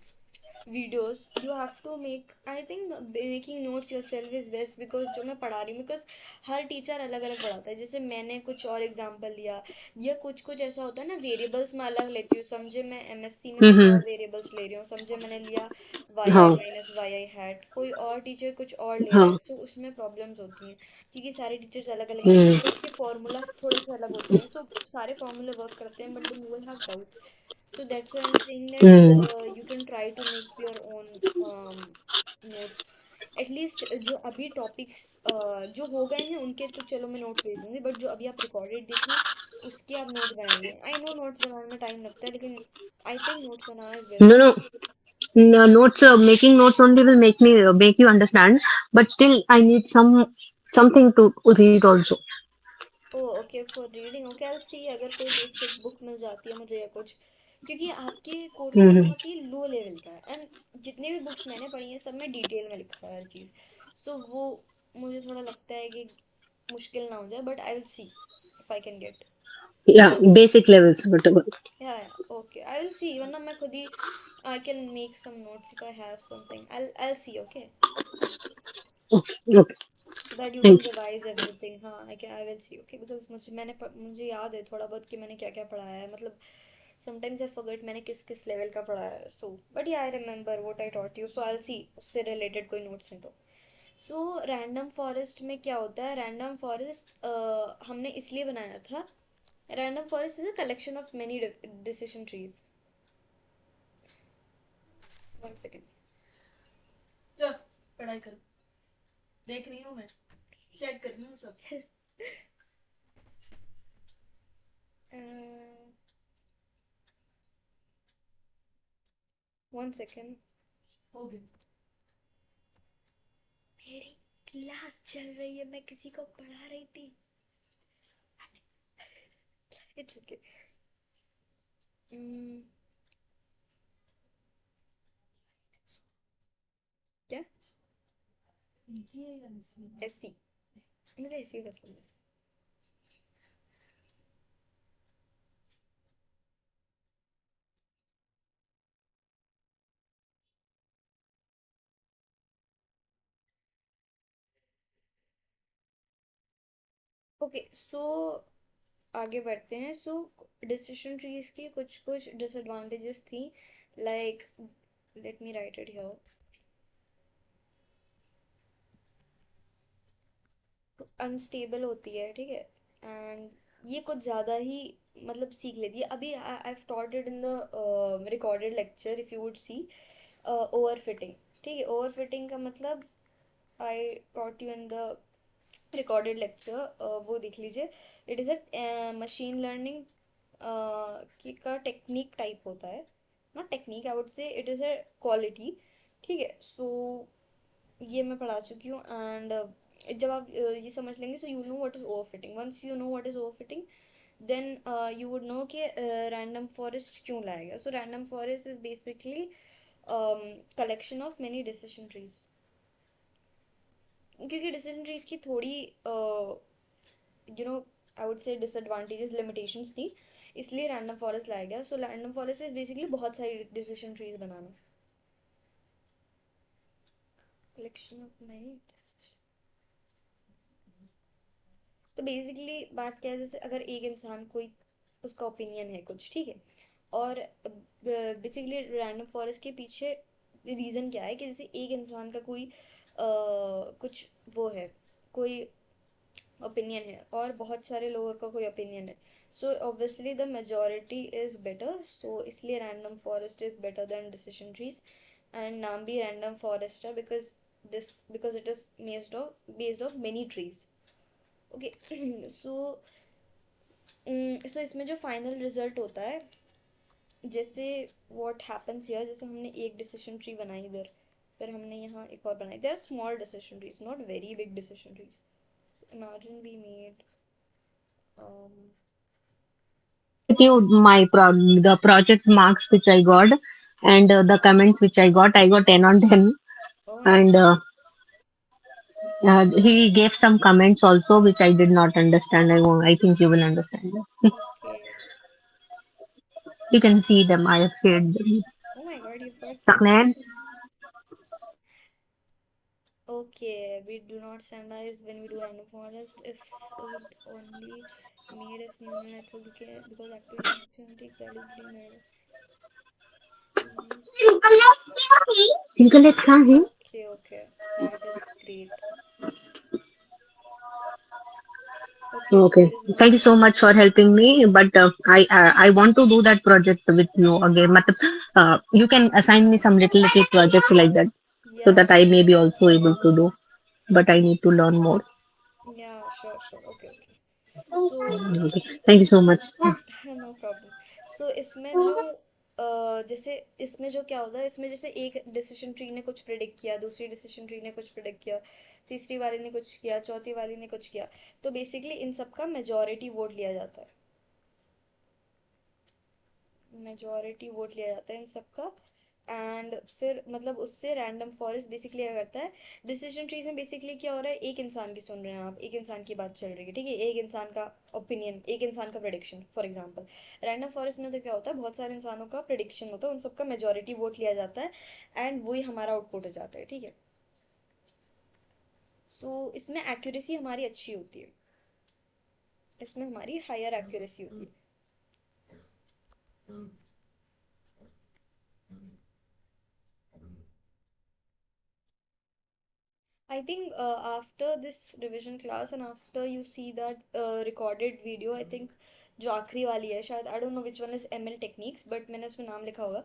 videos, you have to make, I think making notes yourself is best, because जो मैं पढ़ा रही हूँ, बिकॉज हर टीचर अलग अलग पढ़ाता है। जैसे मैंने कुछ और एग्जांपल लिया, या कुछ कुछ ऐसा होता है ना, वेरिएबल्स मैं अलग लेती हूँ। समझे मैं एमएससी में कुछ Mm-hmm. और वेरिएबल्स ले रही हूँ, समझे मैंने लिया वाई आई हाँ माइनस वाई आई हैट, कोई और टीचर कुछ और ले रहा है, हाँ. सो उसमें प्रॉब्लम्स होती हैं, क्योंकि सारे टीचर्स अलग अलग हैं, Hmm. कुछ के फॉर्मूला थोड़े से अलग होते हैं। सो सारे फॉर्मूले वर्क करते हैं, but then you will have doubts. So that's why I'm saying that Hmm. you can try to make your own notes. At least जो अभी टॉपिक्स जो हो गए हैं उनके तो चलो मैं नोट्स भेज दूंगी, बट जो अभी आप रिकॉर्डेड देख रहे हैं उसके आप नोट्स बनाइए। आई नो नोट्स बनाने में टाइम लगता है, लेकिन I think notes banana is No, best. no. No, notes. Making notes only will make me make you understand. But still, I need something to read also. Oh okay, for reading. Okay, I see अगर कोई basic book मिल जाती है मुझे या कुछ, क्योंकि आपके course ना Hmm. बहुत ही लो लेवल का है, एंड जितने भी बुक्स मैंने पढ़ी हैं सब में डिटेल में लिखा है हर चीज़। सो वो मुझे थोड़ा लगता है कि मुश्किल ना हो जाए, but I will see if I can get. Yeah, basic levels, whatever. Yeah okay, I will see, वरना मैं खुद ही I can make some notes if I have something. I see. Okay, Okay, okay. so that you can Thank you. revise everything। हाँ, I will see। okay, because मुझे याद है थोड़ा बहुत कि मैंने क्या क्या पढ़ाया है, मतलब sometimes I forget मैंने किस किस लेवल का पढ़ाया है। so but yeah, I remember what I taught you, so I'll see उससे related कोई notes हैं तो। so random forest में क्या होता है, random forest हमने इसलिए बनाया था, random forest is a collection of many decision trees। one second। चल पढ़ाई कर, देख रही हूँ मैं, चेक कर रही हूँ सब। one second। हो गई। मेरी क्लास चल रही है, मैं किसी को पढ़ा रही थी। It's okay. क्या? सीखिए या नहीं सीखिए? एससी, मुझे एससी पसंद है। ओके, सो आगे बढ़ते हैं। सो डिसीजन ट्रीज की कुछ कुछ डिसएडवांटेजेस थी, like late me right it here. Unstable होती है, ठीक है, एंड ये कुछ ज़्यादा ही मतलब सीख लेती है। अभी I have taught it in the recorded lecture, if you would see. Over fitting, ठीक है, ओवर फिटिंग का मतलब I taught you in the recorded lecture, वो देख लीजिए। It is a machine learning की का टेक्निक टाइप होता है, नॉट टेक्निक, आई वुड से इट इज़ अ क्वालिटी। ठीक है, सो ये मैं पढ़ा चुकी हूँ, एंड जब आप ये समझ लेंगे, so you know what is over fitting. Once you know what is over fitting, then you would know कि रैंडम फॉरेस्ट क्यों लाया गया। So random forest is basically collection of many decision trees, क्योंकि डिसीजन ट्रीज की थोड़ी I would say disadvantages limitations थी, इसलिए random forest लाया गया. So random forest is basically बहुत सारी डिसीजन ट्रीज बनाना. Collection of many. तो बेसिकली बात क्या है, जैसे अगर एक इंसान कोई उसका ओपिनियन है कुछ, ठीक है, और बेसिकली रैंडम फॉरेस्ट के पीछे रीज़न क्या है कि जैसे एक इंसान का कोई कुछ वो है, कोई ओपिनियन है और बहुत सारे लोगों का कोई ओपिनियन है, so obviously the majority is better, so इसलिए random forest is better than decision trees. And नाम भी रैंडम फॉरेस्ट है because it is based of many trees. Okay. So so इसमें जो फाइनल रिजल्ट होता है, जैसे व्हाट हैपन्स हियर, जैसे हमने एक डिसीजन ट्री बनाई इधर, फिर हमने यहाँ एक और बनाई. They are small decision trees, not very big decision trees. Imagine we made You the project marks which I got and the comments which I got 10 on 10. oh my And god. he gave some comments also which I did not understand. I think you will understand. Okay. You can see them. I have shared them. Oh my god, you've got them. Taqneen, Okay, we do not standardize when we do random forest if would only made if neural network because activity function take valuability in the Single khan hai. okay, okay, that is great. Okay, so Okay. there is no Thank you so standard. much for helping me. But I want to do that project with you again. You can assign me some little projects like that so Yeah, that I may be also able to do. But I need to learn more. yeah, sure, sure. Okay, okay. So Okay. Thank you so much. No problem. So इसमें जो जैसे इसमें जो क्या होता है, इसमें जैसे एक डिसीजन ट्री ने कुछ प्रिडिक्ट किया, दूसरी डिसीजन ट्री ने कुछ प्रिडिक्ट किया, तीसरी वाली ने कुछ किया, चौथी वाली ने कुछ किया, तो बेसिकली इन सब का मेजॉरिटी वोट लिया जाता है. मेजॉरिटी वोट लिया जाता है इन सब का. एंड फिर मतलब उससे रैंडम फॉरेस्ट बेसिकली क्या करता है, डिसीजन ट्रीज में बेसिकली क्या हो रहा है, एक इंसान की सुन रहे हैं आप, एक इंसान की बात चल रही है, ठीक है, एक इंसान का ओपिनियन, एक इंसान का prediction. For example random forest में तो क्या होता है, बहुत सारे इंसानों का प्रेडिक्शन होता है, उन सबका मेजॉरिटी वोट लिया जाता है एंड वही हमारा आउटपुट हो जाता है, ठीक है. सो इसमें एक्यूरेसी हमारी अच्छी होती है, इसमें हमारी हायर एक्यूरेसी होती है. I think after this revision class and after you see that recorded video, I think जो आखिरी वाली है शायद, I don't know which one is ML techniques, but मैंने उसमें नाम लिखा होगा.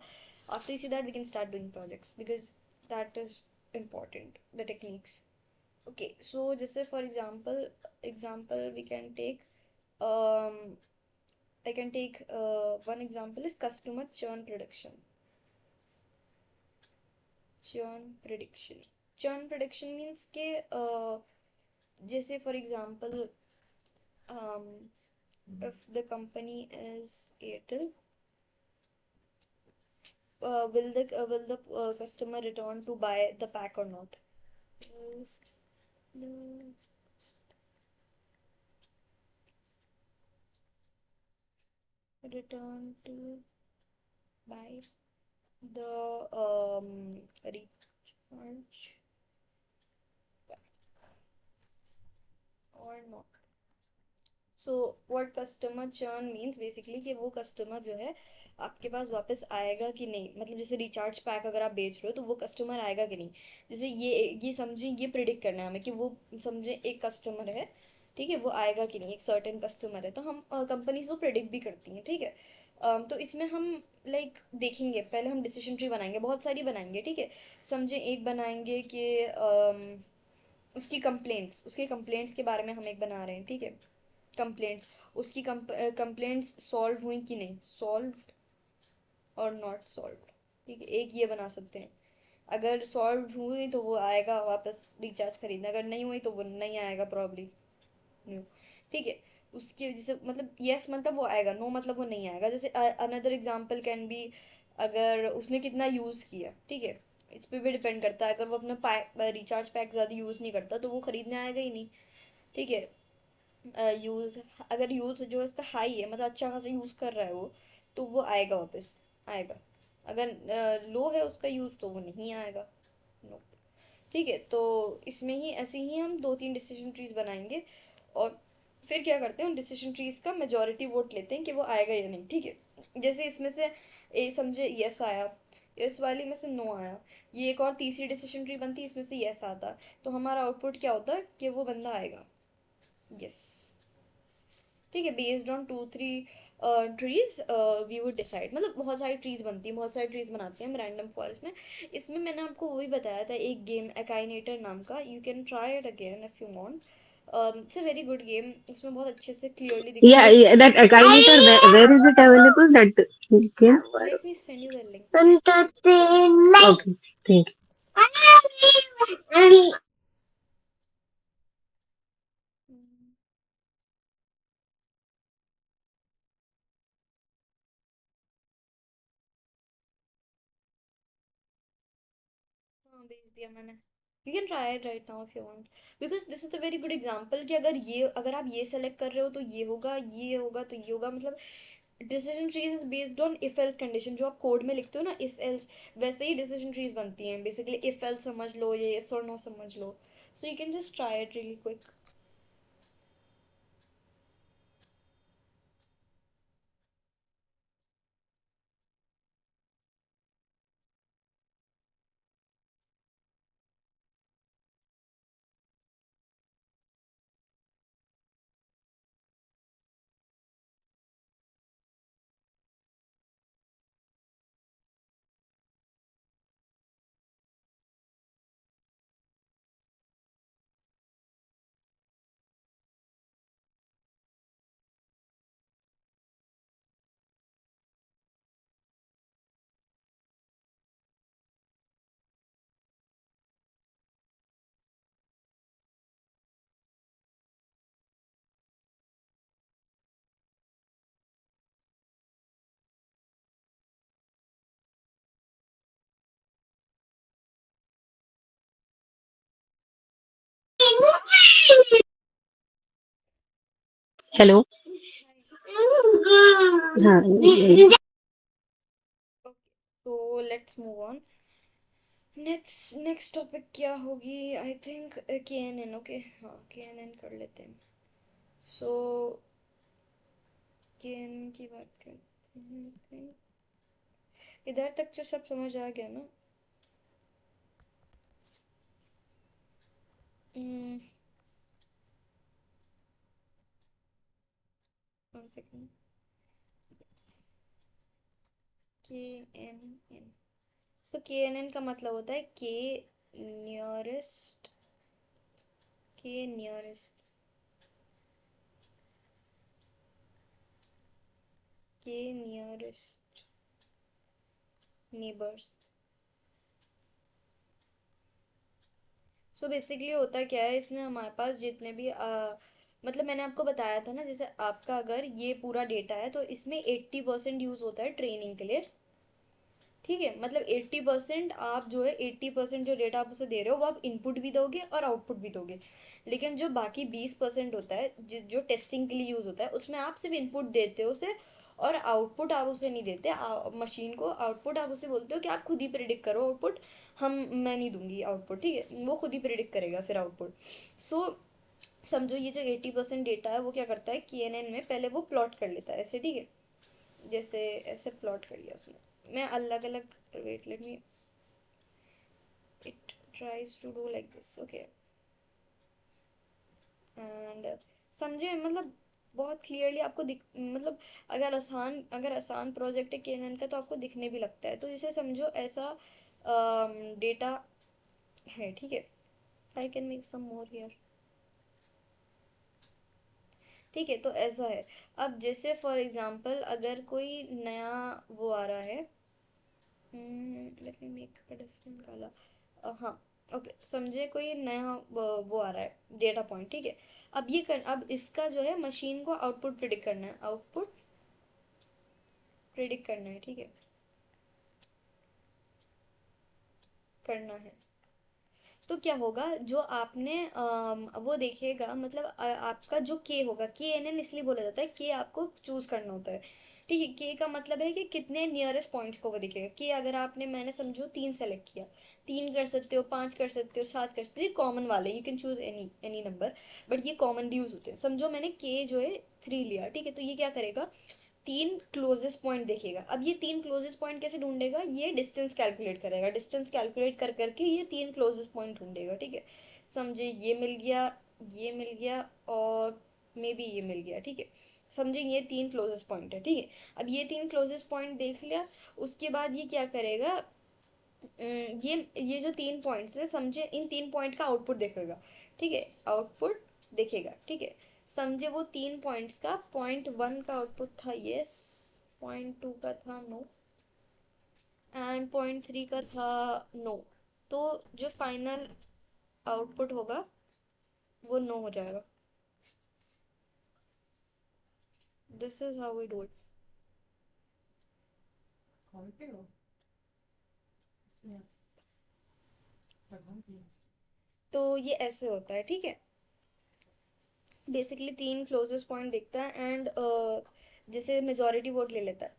After you see that, we can start doing projects because that is important, the techniques. Okay, so जैसे for example we can take um, I can take one example is customer churn prediction. Churn prediction. Churn prediction means के जैसे for example um, if the company is Airtel, will the customer return to buy the pack or not? Will the return to buy the recharge pack or not? So what customer churn means basically कि वो customer जो है आपके पास वापस आएगा कि नहीं, मतलब जैसे रिचार्ज पैक अगर आप बेच रहे हो तो वो कस्टमर आएगा कि नहीं. जैसे ये समझे, ये प्रिडिक्ट करना है हमें कि वो समझे एक कस्टमर है, ठीक है, वो आएगा कि नहीं, एक सर्टेन कस्टमर है, तो हम कंपनीज वो प्रिडिक्ट भी करती हैं, ठीक है. तो इसमें हम लाइक देखेंगे, पहले हम डिसीजन ट्री बनाएंगे, बहुत सारी बनाएंगे, ठीक है. समझे एक बनाएंगे कि उसकी कंप्लेंट्स के बारे में हम एक बना रहे हैं, ठीक है. कंप्लेंट्स, उसकी कंप्लेंट्स सॉल्व हुई कि नहीं, सॉल्व्ड और नॉट सॉल्व्ड, ठीक है, एक ये बना सकते हैं. अगर सॉल्व हुई तो वो आएगा वापस रिचार्ज खरीदने, अगर नहीं हुई तो वो नहीं आएगा प्रॉब्ली न्यू, ठीक है. उसकी वजह से मतलब यस मतलब वो आएगा, नो मतलब वो नहीं आएगा. जैसे अनदर एग्जांपल कैन बी अगर उसने कितना यूज़ किया, ठीक है, इस पे भी डिपेंड करता है। अगर वो अपना रिचार्ज पैक ज़्यादा यूज़ नहीं करता तो वो ख़रीदने आएगा ही नहीं, ठीक है। यूज़, अगर यूज़ जो है इसका हाई है, मतलब अच्छा खासा यूज़ कर रहा है वो, तो वो आएगा वापस, आएगा। अगर लो है उसका यूज़ तो वो नहीं आएगा। नो, ठीक है। तो इसमें ही ऐसे ही हम दो तीन डिसीजन ट्रीज बनाएंगे, और फिर क्या करते हैं, उन डिसीजन ट्रीज का मेजोरिटी वोट लेते हैं कि वो आएगा या नहीं, ठीक है। जैसे इसमें से ए समझे यस आया, इस वाली में से नो आया, ये एक और तीसरी डिसीजन ट्री बनती, इसमें से यस आता, तो हमारा आउटपुट क्या होता है कि वो बंदा आएगा, यस, ठीक है। Based on two three trees we would decide, मतलब बहुत सारी ट्रीज बनती हैं, बहुत सारी ट्रीज बनाते हैं हम रैंडम फॉरेस्ट में। इसमें मैंने आपको वही बताया था, एक गेम एकाइनेटर नाम का, you can try it again if you want. It's a very good game, उसमें बहुत अच्छे से क्लियरली दिखता Yeah, है। yeah, that Akinator, where is it available? That game? Let me send you the link. Okay, thank you. हाँ, भेज दिया मैंने। You can try it right now if you want, because this is a very good example कि अगर आप ये select कर रहे हो तो ये होगा तो ये होगा, मतलब decision trees is based on if else condition, जो आप कोड में लिखते हो ना इफ एल्स, वैसे ही डिसीजन ट्रीज बनती हैं बेसिकली। इफ एल्स समझ लो, ये यस और नो समझ लो, so you can just try it really quick. Hello. हाँ, okay, so let's move on. Next topic क्या होगी, I think K N N, okay, हाँ के एन एन कर लेते हैं। सो के एन एन की बात करते हैं, I think। इधर तक तो सब समझ आ गया ना? One second. के एन एन, सो के एन एन का मतलब होता है नियरेस्ट के नियरेस्ट के नियरेस्ट नेबर्स। सो बेसिकली होता क्या है, इसमें हमारे पास जितने भी मतलब मैंने आपको बताया था ना, जैसे आपका अगर ये पूरा डेटा है तो इसमें 80% यूज़ होता है ट्रेनिंग के लिए, ठीक है। मतलब 80% आप जो है, 80% जो डेटा आप उसे दे रहे हो वो आप इनपुट भी दोगे और आउटपुट भी दोगे। लेकिन जो बाकी 20% होता है जो टेस्टिंग के लिए यूज़ होता है, उसमें आप सिर्फ इनपुट देते हो उसे, और आउटपुट आप उसे नहीं देते मशीन को। आउटपुट आप उसे बोलते हो कि आप खुद ही प्रिडिक्ट करो आउटपुट, मैं नहीं दूंगी आउटपुट, ठीक है, वो खुद ही प्रिडिक्ट करेगा फिर आउटपुट। सो समझो ये जो 80% डेटा है वो क्या करता है, के एन एन में पहले वो प्लॉट कर लेता है ऐसे, ठीक है, जैसे ऐसे प्लॉट कर लिया उसने। मैं अलग अलग, wait let me, it tries to do like this, okay. And समझे, मतलब बहुत क्लियरली आपको दिख, मतलब अगर आसान प्रोजेक्ट है केनन का तो आपको दिखने भी लगता है। तो इसे समझो ऐसा डेटा है, ठीक है। I can make some more here, ठीक है। तो ऐसा है, अब जैसे फॉर एग्जांपल अगर कोई नया वो आ रहा है, let me make a different colour, हाँ, ओके, समझे कोई नया वो आ रहा है डेटा पॉइंट, ठीक है। अब इसका जो है मशीन को आउटपुट प्रिडिक्ट करना है, ठीक है। करना है। तो क्या होगा, जो आपने वो देखेगा, मतलब आपका जो के होगा, के एन एन इसलिए बोला जाता है, के आपको चूज करना होता है, ठीक है। के का मतलब है कि कितने नियरेस्ट पॉइंट्स को वो दिखेगा। के अगर आपने, मैंने समझो 3 सेलेक्ट किया, 3 कर सकते हो, 5 कर सकते हो, 7 कर सकते हो, ये कॉमन वाले, you can choose any any number, but ये कॉमनली यूज होते हैं। समझो मैंने के जो है 3 लिया, ठीक है, तो ये क्या करेगा, 3 क्लोजेस्ट पॉइंट देखेगा। अब ये 3 क्लोजेस्ट पॉइंट कैसे ढूंढेगा, ये डिस्टेंस कैलकुलेट करेगा, डिस्टेंस कैलकुलेट कर करके ये 3 क्लोजेस्ट पॉइंट ढूंढेगा, ठीक है। समझे ये मिल गया, ये मिल गया, और मे बी ये मिल गया, ठीक है। समझे ये 3 क्लोजेस्ट पॉइंट है, ठीक है। अब ये 3 क्लोजेस्ट पॉइंट देख लिया, उसके बाद ये क्या करेगा, ये जो 3 पॉइंट्स है, समझे इन 3 पॉइंट का आउटपुट देखेगा, ठीक है, आउटपुट देखेगा, ठीक है। समझे वो 3 पॉइंट्स का, .1 का आउटपुट था यस, .2 का था नो, एंड .3 का था नो। तो जो फाइनल आउटपुट होगा वो नो हो जाएगा। This is how we do it. तो ये ऐसे होता है, ठीक है। बेसिकली 3 क्लोजेस्ट पॉइंट देखता है, एंड जैसे मेजोरिटी वोट ले लेता है,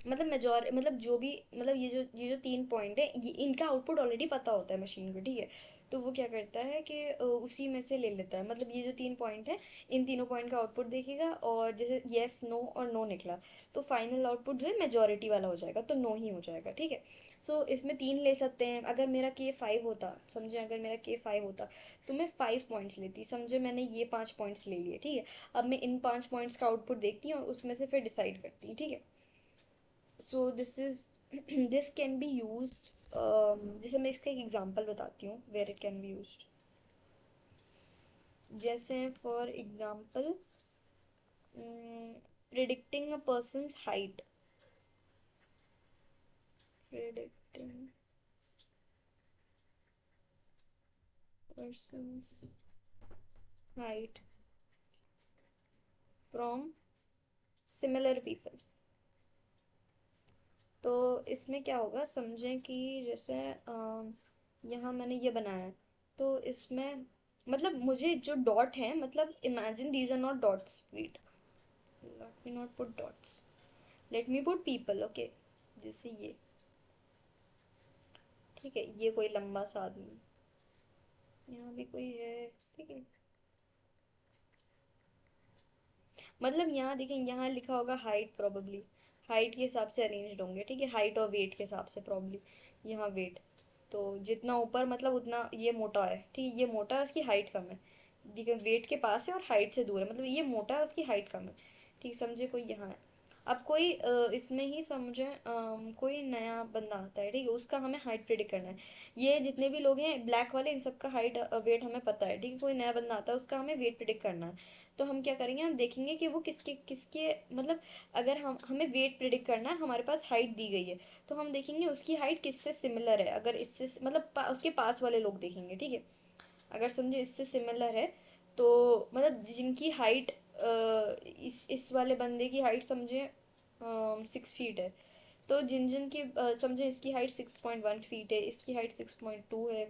मतलब मतलब जो भी, मतलब ये जो 3 पॉइंट है, ये इनका आउटपुट ऑलरेडी पता होता है मशीन को, ठीक है। तो वो क्या करता है कि उसी में से ले लेता है, मतलब ये जो 3 पॉइंट है, इन तीनों पॉइंट का आउटपुट देखेगा, और जैसे येस नो और नो निकला, तो फाइनल आउटपुट जो है मेजोरिटी वाला हो जाएगा, तो नो ही हो जाएगा, ठीक है। सो इसमें 3 ले सकते हैं। अगर मेरा के 5 होता, समझे अगर मेरा के 5 होता, तो मैं 5 पॉइंट्स लेती, समझे मैंने ये 5 पॉइंट्स ले लिए, ठीक है। अब मैं इन 5 पॉइंट्स का आउटपुट देखती हूँ और उसमें से फिर डिसाइड करती हूँ, ठीक है। So this is this can be used, जैसे मैं इसका एक एग्जांपल बताती हूँ where it can be used. जैसे for example, predicting a person's height, predicting person's height from similar people. तो इसमें क्या होगा, समझें कि जैसे यहाँ मैंने ये बनाया है, तो इसमें मतलब मुझे जो डॉट है, मतलब imagine these are not dots, wait, let me not put dots, let me put people, okay. जैसे ये, ठीक है, ये कोई लंबा सा आदमी, यहाँ भी कोई है, ठीक है। मतलब यहाँ देखें, यहाँ लिखा होगा हाइट, प्रोबेबली हाइट के हिसाब से अरेंज्ड होंगे, ठीक है, हाइट और वेट के हिसाब से प्रॉब्ली। यहाँ वेट, तो जितना ऊपर मतलब उतना ये मोटा है, ठीक है, ये मोटा है, उसकी हाइट कम है, देखिए वेट के पास है और हाइट से दूर है, मतलब ये मोटा है, उसकी हाइट कम है, ठीक, समझे कोई यहाँ है। अब कोई इसमें ही समझे, कोई नया बंदा आता है, ठीक है, उसका हमें हाइट प्रिडिक्ट करना है। ये जितने भी लोग हैं ब्लैक वाले, इन सबका हाइट वेट हमें पता है, ठीक है। कोई नया बंदा आता है, उसका हमें वेट प्रिडिक्ट करना है। तो हम क्या करेंगे, हम देखेंगे कि वो किसके किसके, मतलब अगर हमें वेट प्रिडिक्ट करना है, हमारे पास हाइट दी गई है, तो हम देखेंगे उसकी हाइट किससे सिमिलर है, अगर इससे मतलब उसके पास वाले लोग देखेंगे, ठीक है। अगर समझे इससे सिमिलर है, तो मतलब जिनकी हाइट, इस वाले बंदे की हाइट समझे 6 फीट है, तो जिन जिन की समझे इसकी हाइट 6.1 फीट है, इसकी हाइट 6.2 है,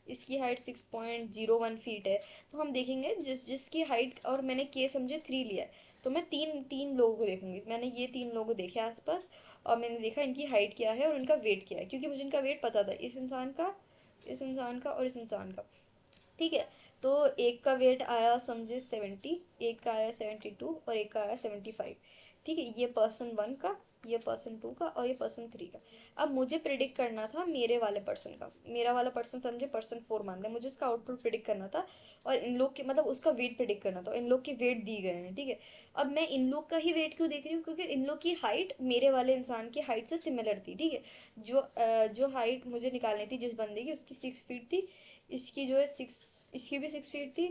इसकी हाइट 6.01 फीट है, तो हम देखेंगे जिसकी हाइट, और मैंने के समझे 3 लिया है, तो मैं तीन तीन लोगों को देखूंगी, मैंने ये 3 लोगों को देखे आसपास, और मैंने देखा इनकी हाइट क्या है और इनका वेट क्या है, क्योंकि मुझे इनका वेट पता था, इस इंसान का, इस इंसान का और इस इंसान का, ठीक है। तो एक का वेट आया समझे 70, एक का आया 72, और एक का आया 75, ठीक है। ये पर्सन 1 का, ये पर्सन 2 का, और ये पर्सन 3 का। अब मुझे प्रिडिक्ट करना था मेरे वाले पर्सन का, मेरा वाला पर्सन समझे पर्सन 4 मान लें, मुझे उसका आउटपुट प्रिडिक्ट करना था, और इन लोग के मतलब उसका वेट प्रिडिक्ट करना था, इन लोग के वेट दिए गए हैं, ठीक है। अब मैं इन लोग का ही वेट क्यों देख रही हूँ, क्योंकि इन लोग की हाइट मेरे वाले इंसान की हाइट से सिमिलर थी, ठीक है। जो हाइट मुझे निकालनी थी जिस बंदे की, उसकी 6 फीट थी, इसकी जो है इसकी भी 6 फीट थी,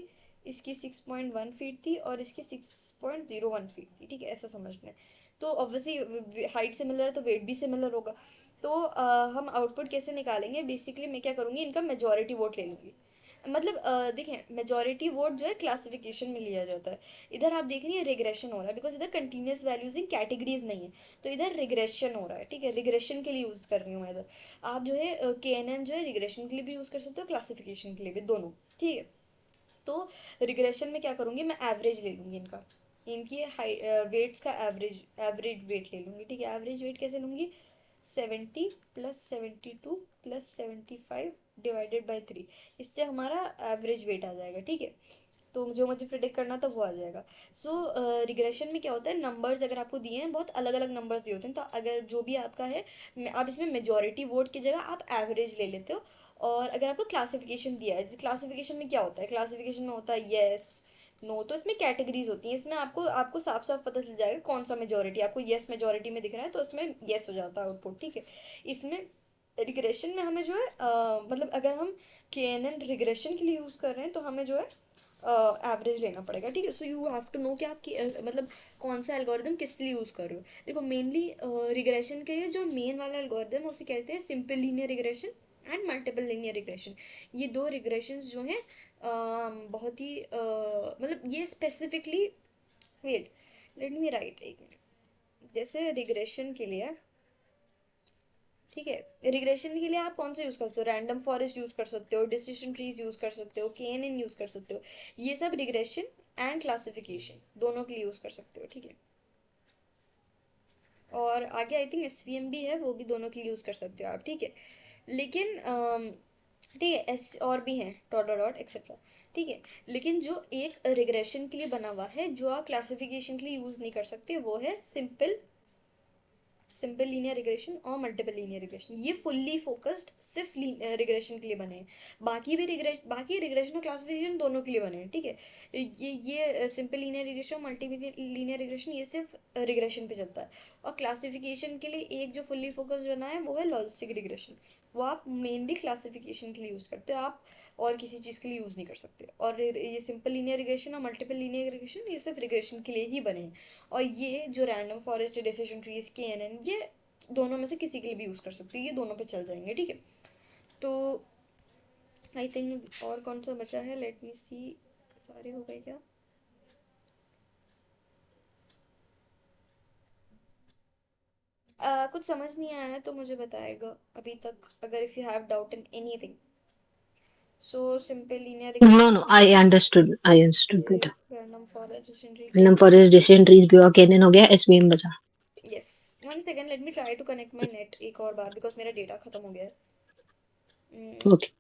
इसकी 6.1 फीट थी, और इसकी 6.01 फीट थी, ठीक है, ऐसा समझना है। तो ऑब्वियसली हाइट सिमिलर है तो वेट भी सिमिलर होगा। तो हम आउटपुट कैसे निकालेंगे, बेसिकली मैं क्या करूँगी, इनका मेजोरिटी वोट ले लूँगी, मतलब देखें, मेजॉरिटी वोट जो है क्लासिफिकेशन में लिया जाता है। इधर आप देख रही है रिग्रेशन हो रहा है, बिकॉज इधर कंटिन्यूस वैल्यूज इन कैटेगरीज नहीं है, तो इधर रिग्रेशन हो रहा है, ठीक है। रिग्रेशन के लिए यूज कर रही हूँ मैं इधर। आप जो है KNN जो है रिग्रेशन के लिए भी यूज कर सकते हो, क्लासिफिकेशन के लिए भी, दोनों, ठीक है। तो रिग्रेशन में क्या करूँगी, मैं एवरेज ले लूँगी इनका, इनकी हाई वेट्स का एवरेज एवरेज वेट ले लूँगी, ठीक है। एवरेज वेट कैसे लूँगी, 70 प्लस 72 प्लस 75 डिवाइडेड बाई 3, इससे हमारा एवरेज वेट आ जाएगा, ठीक है। तो जो मुझे प्रिडिक्ट करना था वो आ जाएगा। सो रिग्रेशन में क्या होता है, नंबर्स अगर आपको दिए हैं, बहुत अलग अलग नंबर्स दिए होते हैं, तो अगर जो भी आपका है, आप इसमें मेजॉरिटी वोट की जगह आप एवरेज ले लेते हो। और अगर आपको क्लासिफिकेशन दिया है, क्लासिफिकेशन में क्या होता है, क्लासिफिकेशन में होता है यस नो, तो इसमें कैटेगरीज होती हैं, इसमें आपको आपको साफ साफ पता चल जाएगा कौन सा मेजॉरिटी, आपको यस मेजॉरिटी में दिख रहा है तो इसमें यस हो जाता है आउटपुट, ठीक है। इसमें रिग्रेशन में हमें जो है मतलब अगर हम KNN रिग्रेशन के लिए यूज़ कर रहे हैं तो हमें जो है एवरेज लेना पड़ेगा, ठीक है। So you have to know कि आप मतलब कौन सा एल्गोरिदम किस लिए यूज़ कर रहे हो। देखो मेनली रिग्रेशन के लिए जो मेन वाला एल्गोरिदम है उसे कहते हैं simple linear regression and multiple linear regression. ये दो रिग्रेशंस जो हैं बहुत ही मतलब ये specifically, wait let me write, एक मिनट। जैसे रिग्रेशन के लिए, ठीक है, रिग्रेशन के लिए आप कौन सा यूज़ कर सकते हो, रैंडम फॉरेस्ट यूज़ कर सकते हो, डिसीजन ट्रीज यूज़ कर सकते हो, KNN यूज़ कर सकते हो। ये सब रिग्रेशन एंड क्लासिफिकेशन दोनों के लिए यूज़ कर सकते हो, ठीक है। और आगे आई थिंक SVM भी है, वो भी दोनों के लिए यूज़ कर सकते हो आप, ठीक है। लेकिन ठीक है, एस और भी हैं, डॉट डॉट डॉट एक्सेट्रा, ठीक है। लेकिन जो एक रिग्रेशन के लिए बना हुआ है, जो आप क्लासिफिकेशन के लिए यूज़ नहीं कर सकते, वो है सिंपल लीनियर रिग्रेशन और मल्टीपल लीनियर रिग्रेशन। ये फुल्ली फोकस्ड सिर्फ रिग्रेशन के लिए बने हैं। बाकी रिग्रेशन और क्लासिफिकेशन दोनों के लिए बने हैं, ठीक है। ये सिंपल लीनियर रिग्रेशन और मल्टी लीनियर रिग्रेशन ये सिर्फ रिग्रेशन पे चलता है। और क्लासिफिकेशन के लिए एक जो फुल्ली फोकस्ड बना है वो है लॉजिस्टिक रिग्रेशन, वो आप मेनली क्लासिफिकेशन के लिए यूज़ करते हो, आप और किसी चीज़ के लिए यूज़ नहीं कर सकते। और ये सिंपल लीनियर रिग्रेशन और मल्टीपल लीनियर रिग्रेशन ये सिर्फ रिग्रेशन के लिए ही बने हैं। और ये जो random forest, decision trees, KNN, ये दोनों में से किसी के लिए भी यूज़ कर सकते हो, ये दोनों पे चल जाएंगे, ठीक है। तो आई थिंक और कौन सा बचा है, लेट मी सी, सारे हो गए क्या। कुछ समझ नहीं आया है तो मुझे बताएगा अभी तक, अगर if you have doubt in anything. So simple linear No, no, regression, I understood. I understood better. Random forest, decision tree, random forest decision trees भी हुआ, केनन हो गया, एसवीएम बचा। Yes. One second, let me try to connect my net एक और बार, because मेरा data खत्म हो गया है। ओके।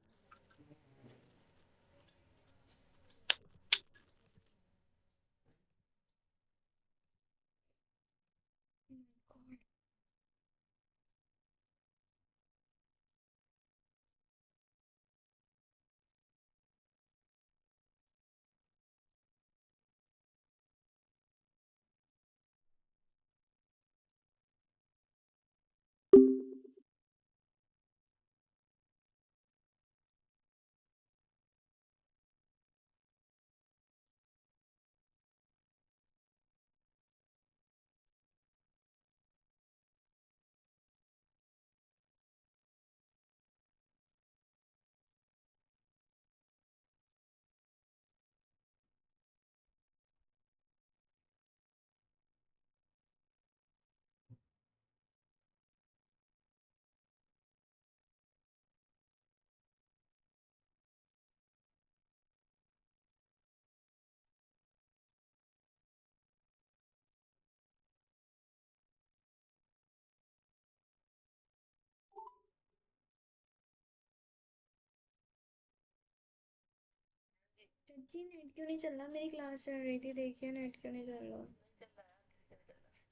जी नेट क्यों नहीं चल रहा, मेरी क्लास चल रही थी, देखिए नेट क्यों नहीं चल रहा।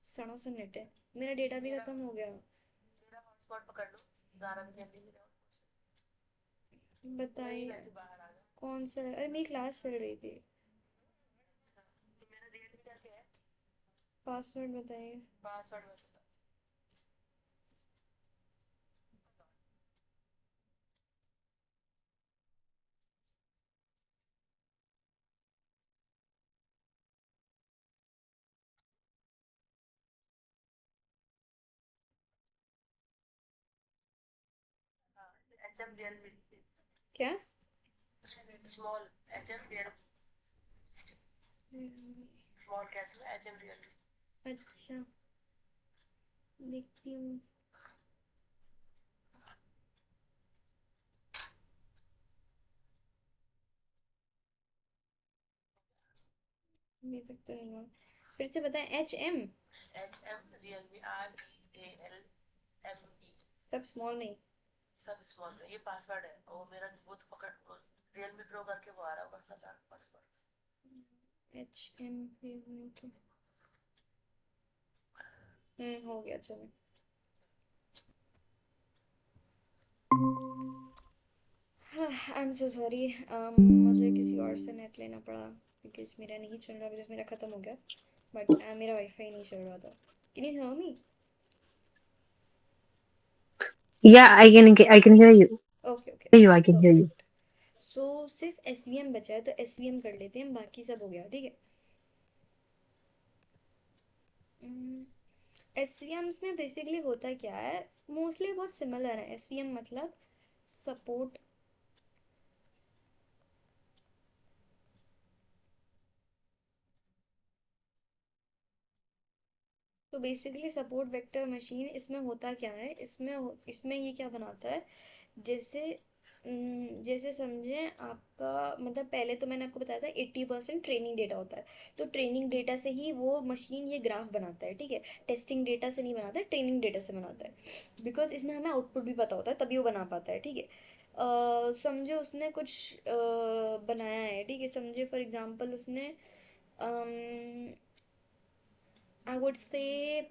सड़ा सा नेट है, मेरा डेटा भी खत्म हो गया। बताइए कौन सा है? अरे मेरी क्लास चल रही थी। पासवर्ड बताइए। क्या? Small H M real small castle H M real अच्छा देखती हूँ। अभी तक तो नहीं हुआ, फिर से बताएं। H M H M Realme REAL ME सब स्मॉल में ही। सब स्मॉल में। ये पासवर्ड है और मेरा वो तो पकड़ रियलमी प्रो करके वो आ रहा होगा सब पासवर्ड। एच एम हो गया चलो। आई एम सो सॉरी, मुझे किसी और से नेट लेना पड़ा बिकॉज मेरा नहीं चल रहा, बिकॉज मेरा ख़त्म हो गया। बट मेरा वाईफाई नहीं चल रहा था। Can you hear me? Yeah, I can hear you. Okay okay Hear you, I can hear you. Perfect. So सिर्फ एस वी एम बचा है, तो एस वी एम कर लेते हैं, बाकी सब हो गया ठीक है। एस वी एम्स में बेसिकली होता क्या है, मोस्टली बहुत सिमिलर है। एस वी एम मतलब सपोर्ट, तो बेसिकली सपोर्ट वेक्टर मशीन इसमें होता क्या है, इसमें ये क्या बनाता है, जैसे जैसे समझें आपका, मतलब पहले तो मैंने आपको बताया था 80% ट्रेनिंग डेटा होता है। तो ट्रेनिंग डेटा से ही वो मशीन ये ग्राफ बनाता है ठीक है। टेस्टिंग डेटा से नहीं बनाता है, ट्रेनिंग डेटा से बनाता है, बिकॉज इसमें हमें आउटपुट भी पता होता है तभी वो बना पाता है ठीक है। समझो उसने कुछ बनाया है ठीक है, समझे फॉर एग्जांपल उसने आई वुड से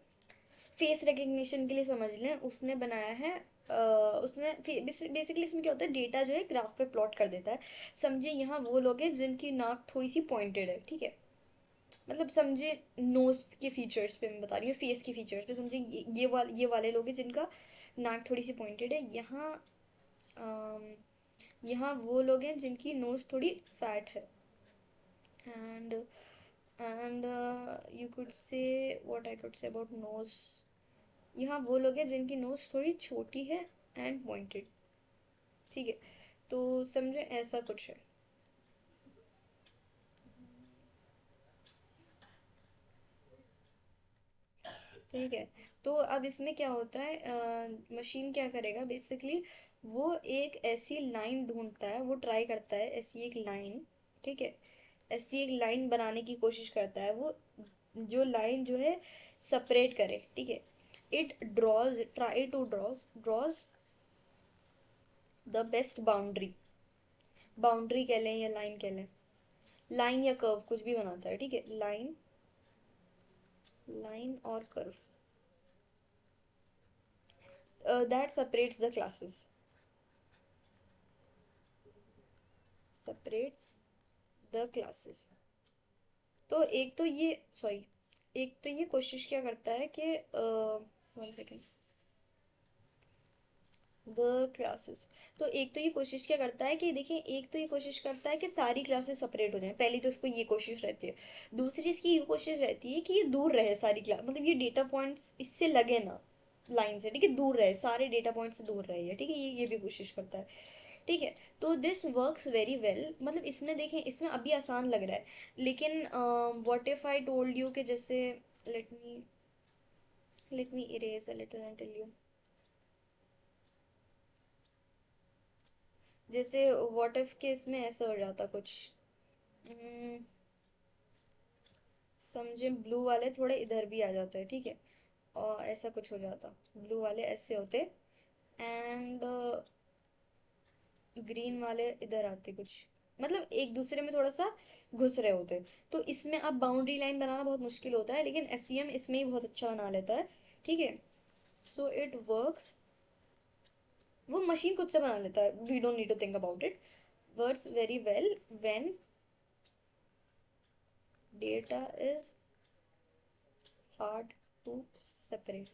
फेस रिकग्निशन के लिए समझ लें, उसने बनाया है उसने बेसिकली इसमें क्या होता है, डेटा जो है ग्राफ पे प्लॉट कर देता है। समझे यहाँ वो लोग हैं जिनकी नाक थोड़ी सी पॉइंटेड है ठीक है, मतलब समझे नोज के फीचर्स पे मैं बता रही हूँ, फेस के फीचर्स पे समझे ये वाले लोग हैं जिनका नाक थोड़ी सी पॉइंटेड है। यहाँ यहाँ वो लोग हैं जिनकी नोज थोड़ी फैट है। And you could say what I could say about nose, यहाँ वो लोग हैं जिनकी नोज थोड़ी छोटी है एंड पॉइंटेड ठीक है। तो समझे ऐसा कुछ है ठीक है। तो अब इसमें क्या होता है, मशीन क्या करेगा बेसिकली, वो एक ऐसी लाइन ढूंढता है, वो ट्राई करता है ऐसी एक लाइन ठीक है, ऐसी एक लाइन बनाने की कोशिश करता है वो, जो लाइन जो है सेपरेट करे ठीक है। It draws try to draws the best boundary, boundary कह लें या लाइन कह लें, लाइन या कर्व कुछ भी बनाता है ठीक है। लाइन लाइन और curve that separates the classes, separates the classes. तो एक तो ये सॉरी, एक तो ये कोशिश क्या करता है कि वन सेकेंड, द क्लासेस, तो एक तो ये कोशिश क्या करता है कि देखिए, एक तो ये कोशिश करता है कि सारी क्लासेस सेपरेट हो जाएं, पहली तो इसको ये कोशिश रहती है। दूसरी इसकी ये कोशिश रहती है कि ये दूर रहे सारी क्लास, मतलब ये डेटा पॉइंट्स इससे लगे ना लाइन से ठीक है, दूर रहे, सारे डेटा पॉइंट से दूर रहे ठीक है, ये भी कोशिश करता है ठीक है। तो दिस वर्क्स वेरी वेल, मतलब इसमें देखें, इसमें अभी आसान लग रहा है, लेकिन what if I told you कि जैसे let me let me erase a little and tell you, जैसे व्हाट इफ के इसमें ऐसा हो जाता कुछ, हम्म, समझे ब्लू वाले थोड़े इधर भी आ जाते हैं ठीक है, और ऐसा कुछ हो जाता, ब्लू वाले ऐसे होते एंड ग्रीन वाले इधर आते कुछ, मतलब एक दूसरे में थोड़ा सा घुस रहे होते। तो इसमें अब बाउंड्री लाइन बनाना बहुत मुश्किल होता है, लेकिन एससीएम इसमें ही बहुत अच्छा बना लेता है ठीक है। सो इट वर्क्स, वो मशीन खुद से बना लेता है, we don't need to think about it, works very well when data is hard to separate,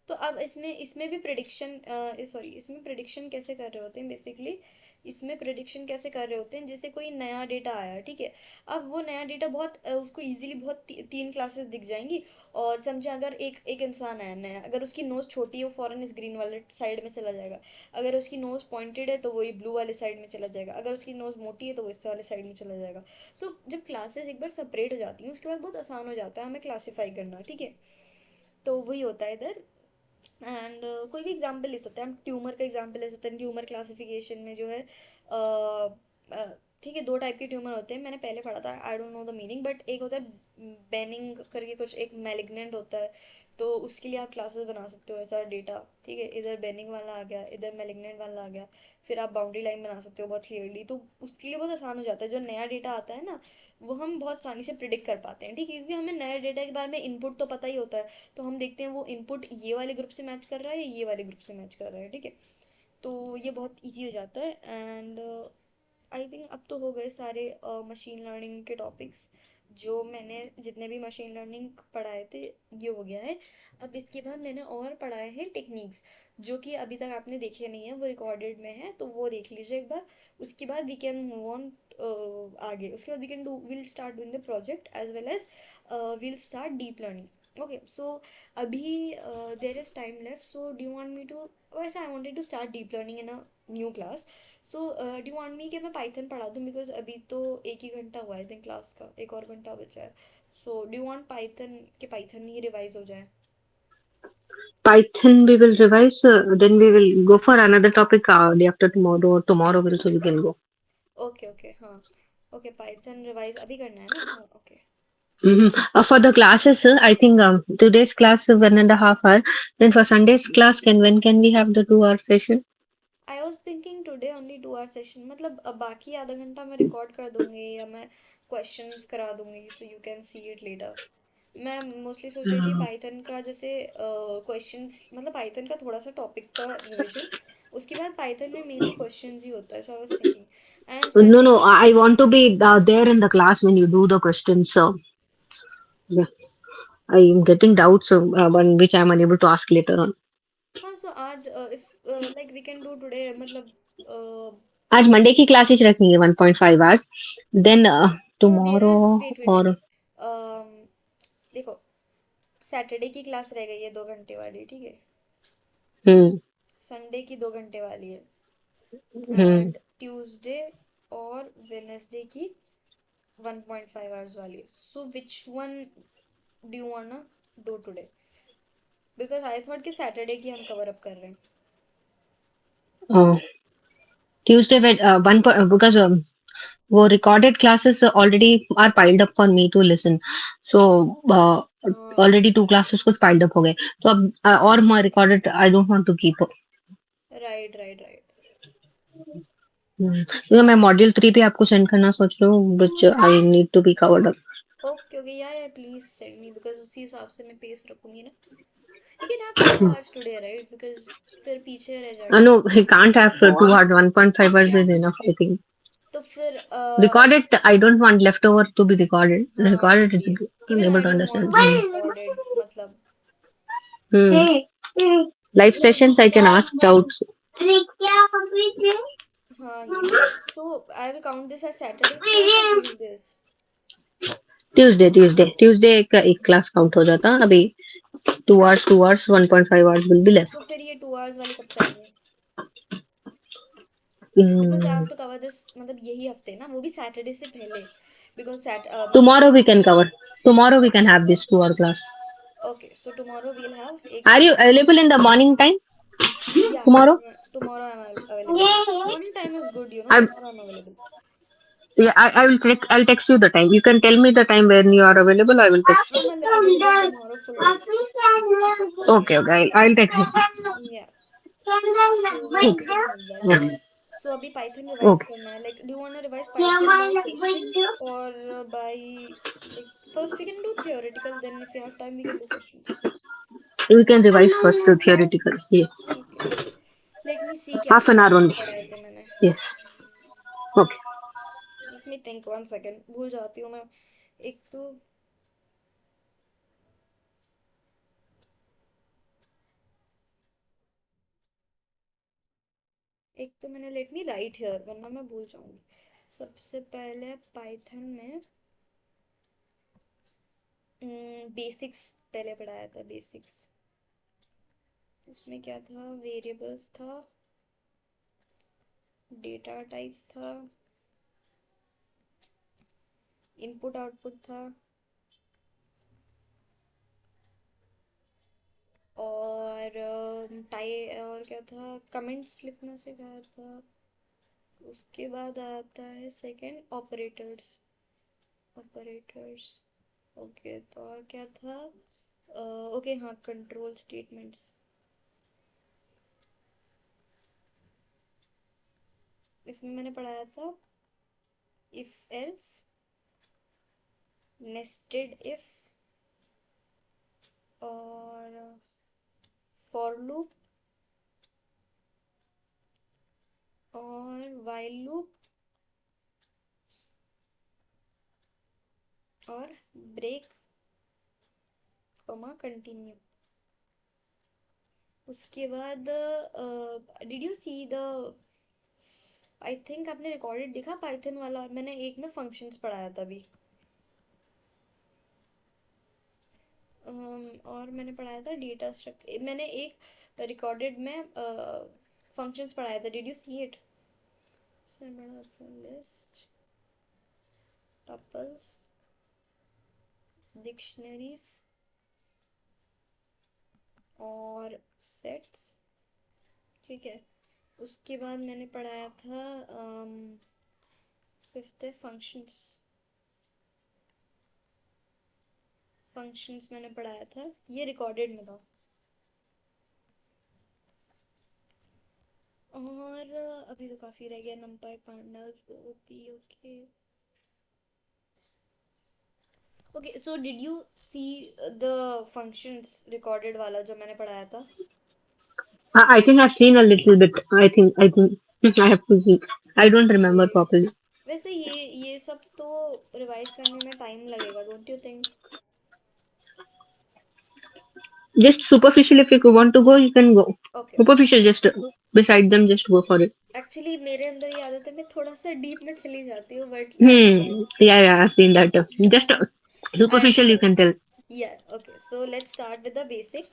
तो अब इसमें इसमें भी प्रिडिक्शन सॉरी इसमें प्रिडिक्शन कैसे कर रहे होते हैं बेसिकली, इसमें प्रिडिक्शन कैसे कर रहे होते हैं, जैसे कोई नया डेटा आया, ठीक है। अब वो नया डेटा बहुत उसको इजीली बहुत तीन क्लासेस दिख जाएंगी। और समझे अगर एक एक इंसान आया नया, अगर उसकी नोज छोटी है वो फॉरन इस ग्रीन वाले साइड में चला जाएगा। अगर उसकी नोज पॉइंटेड है तो वो ये ब्लू वाले साइड में चला जाएगा। अगर उसकी नोज मोटी है तो वो इस वाले साइड में चला जाएगा। सो जब क्लासेस एक बार सेपरेट हो जाती हैं उसके बाद बहुत आसान हो जाता है हमें क्लासीफाई करना, ठीक है। तो वही होता है इधर। एंड कोई भी एग्जांपल ले सकते हैं हम, ट्यूमर का एग्जांपल ले सकते हैं। ट्यूमर क्लासिफिकेशन में जो है ठीक है, दो टाइप के ट्यूमर होते हैं, मैंने पहले पढ़ा था, I don't know the meaning, but एक होता है बेनिंग करके कुछ, एक मैलिग्नेंट होता है। तो उसके लिए आप क्लासेस बना सकते हो ऐसा डेटा, ठीक है। इधर बेनिंग वाला आ गया, इधर मैलिग्नेंट वाला आ गया, फिर आप बाउंड्री लाइन बना सकते हो बहुत क्लियरली। तो उसके लिए बहुत आसान हो जाता है, जो नया डेटा आता है ना वो हम बहुत आसानी से प्रिडिक्ट कर पाते हैं, ठीक है, क्योंकि हमें नए डेटा के बारे में इनपुट तो पता ही होता है। तो हम देखते हैं वो इनपुट ये वाले ग्रुप से मैच कर रहा है या ये वाले ग्रुप से मैच कर रहा है, ठीक है। तो ये बहुत इजी हो जाता है। एंड आई थिंक अब तो हो गए सारे मशीन लर्निंग के टॉपिक्स, जो मैंने जितने भी मशीन लर्निंग पढ़ाए थे ये हो गया है। अब इसके बाद मैंने और पढ़ाए हैं टेक्निक्स, जो कि अभी तक आपने देखे नहीं है, वो रिकॉर्डेड में है, तो वो देख लीजिए एक बार। उसके बाद वी कैन मूव ऑन आगे। उसके बाद we can do will start doing the project as well as will start deep learning. Okay, so अभी there is time left, so do you want me to, वैसे I wanted to start deep learning in a new class. So do want me कि मैं Python पढ़ा दूँ, because अभी तो एक ही घंटा हुआ है आई थिंक क्लास का, एक और घंटा बचा है। सो डू वांट पाइथन के पाइथन ही रिवाइज हो जाए? Python we will revise, then we will go for another topic day after tomorrow, or tomorrow will so we can go. Okay okay, हाँ। ओके, पाइथन रिवाइज अभी करना है ना, हाँ okay. For the classes, I think today's class is 1.5 hour. Then for Sunday's class, when can we have the 2 hour session? I was thinking today only 2 hour session, मतलब अब बाकी आधा घंटा मैं रिकॉर्ड कर दूंगी या मैं क्वेश्चंस करा दूंगी, सो you can see it later. मैं मोस्टली सोच रही थी पाइथन का, जैसे क्वेश्चंस, मतलब पाइथन का थोड़ा सा टॉपिक का रिवीजन, उसके बाद पाइथन में मेनली क्वेश्चंस ही होता है, so I was thinking. And No, no, Saturday, I want to be there in the class when you do the questions. So yeah, I am getting doubts one which I am unable to ask later on. हाँ, so आज if like we can do today, मतलब आज Monday की classes रखेंगे 1.5 hours. Then no there tomorrow are, wait wait wait, or देखो, Saturday की class रह गई है 2 घंटे वाली, ठीक है। hmm, संडे की 2 घंटे वाली है। hmm. एंड ट्यूसडे और वेनेसडे की 1.5 आवर्स वाली है। So which one do you want do today? Because I thought कि सैटरडे की हम कवर अप कर रहे हैं। uh, Tuesday when because वो recorded classes already are piled up for me to listen. So हाँ, already 2 classes कुछ piled up हो गए. तो अब और मैं recorded I don't want to keep. Right right right. क्योंकि मैं मॉड्यूल 3 भी आपको सेंड करना सोच रही हूँ which I need to be covered up. Okay okay, या प्लीज सेंड मी, बिकॉज उसी हिसाब से मैं पेस रखूंगी ना। You can have 2 hours today right, because फिर पीछे रह जाएंगे। No, he can't have 2 hours. 1.5 hours is enough, I think. तो फिर Recorded, I don't want leftover to be recorded. हाँ ये Recorded भी is है, I'm even able I to don't understand. Want this recorded, मतलब। Hmm. Live sessions, I can ask doubts. हाँ ये भी है, so I will count this as Saturday class और ट्यूसडेज। Tuesday एक क्लास काउंट हो जाता अभी 2 hours 1.5 hours will be तो left. फिर ये 2 आवर्स वाली कब करेंगे? Because I have Hmm. To cover this, मतलब यही हफ्ते ना, वो भी सैटरडे से पहले, बिकॉज मतलब। Tomorrow we can cover. Tomorrow we can have this 2 hour class. ओके, सो टुमारो वील हैव एक Are you क्लास। available in the morning time या tomorrow? Tomorrow I am available. Morning time is good, I'm tomorrow I am available. yeah, I will check. I'll text you the time. You can tell me the time when you are available. I will text I am available tomorrow full day. you. Okay, okay. I'll text you. Yeah, so we can Okay. Do like that. Yeah. So अभी Python revise Okay. करना है, like do want to revise Python by questions और by, like first we can do theoretical, then if you have time we can do questions. We can revise first the theoretical. Yeah. Okay, let me see क्या Half क्या an hour topics only. पढ़ाए थे मैंने। Yes. Okay. Let me think 1 second, भूल जाती हूँ मैं। एक तो एक तो मैंने लेट मी राइट हियर वरना मैं भूल जाऊंगी। सबसे पहले पाइथन में बेसिक्स पहले पढ़ाया था, बेसिक्स। उसमें क्या था, वेरिएबल्स था, डेटा टाइप्स था, इनपुट आउटपुट था, और टाइ और क्या था, कमेंट्स लिखना सिखाया था। उसके बाद आता है सेकंड, ऑपरेटर्स। Operators, okay. तो और क्या था, ओके हाँ, कंट्रोल स्टेटमेंट्स। इसमें मैंने पढ़ाया था इफ एल्स, नेस्टेड इफ, और फॉर लूप, और वाइल लूप, और ब्रेक, कॉमा, कंटिन्यू। उसके बाद did you see the, I think आपने रिकॉर्डेड देखा पाइथन वाला, मैंने एक में फंक्शंस पढ़ाया था अभी। और मैंने पढ़ाया था डेटा स्ट्रक्चर, मैंने एक रिकॉर्डेड में फंक्शंस पढ़ाया था, did you see it? List, tuples, dictionaries, और सेट्स, ठीक है। उसके बाद मैंने पढ़ाया था फिफ्थ है फंक्शंस। फंक्शंस मैंने पढ़ाया था, ये रिकॉर्डेड में था। और अभी तो काफ़ी रह गया, नंपाई, pandas, OP, okay. Okay, so did you see the functions recorded वाला जो मैंने पढ़ाया था? I think I've seen a little bit. I think I have to see. I don't okay, remember properly. वैसे ये सब तो रिवाइज करने में टाइम लगेगा, don't you think? Just superficial, if you want to go, you can go. Okay, Superficial, just beside them, just go for it. Actually मेरे अंदर ये आदत है, मैं थोड़ा सा डीप में चली जाती हूँ, but Yeah, yeah, I've seen that. Just I superficial, you understand. can tell. या, okay, so let's start with the basic.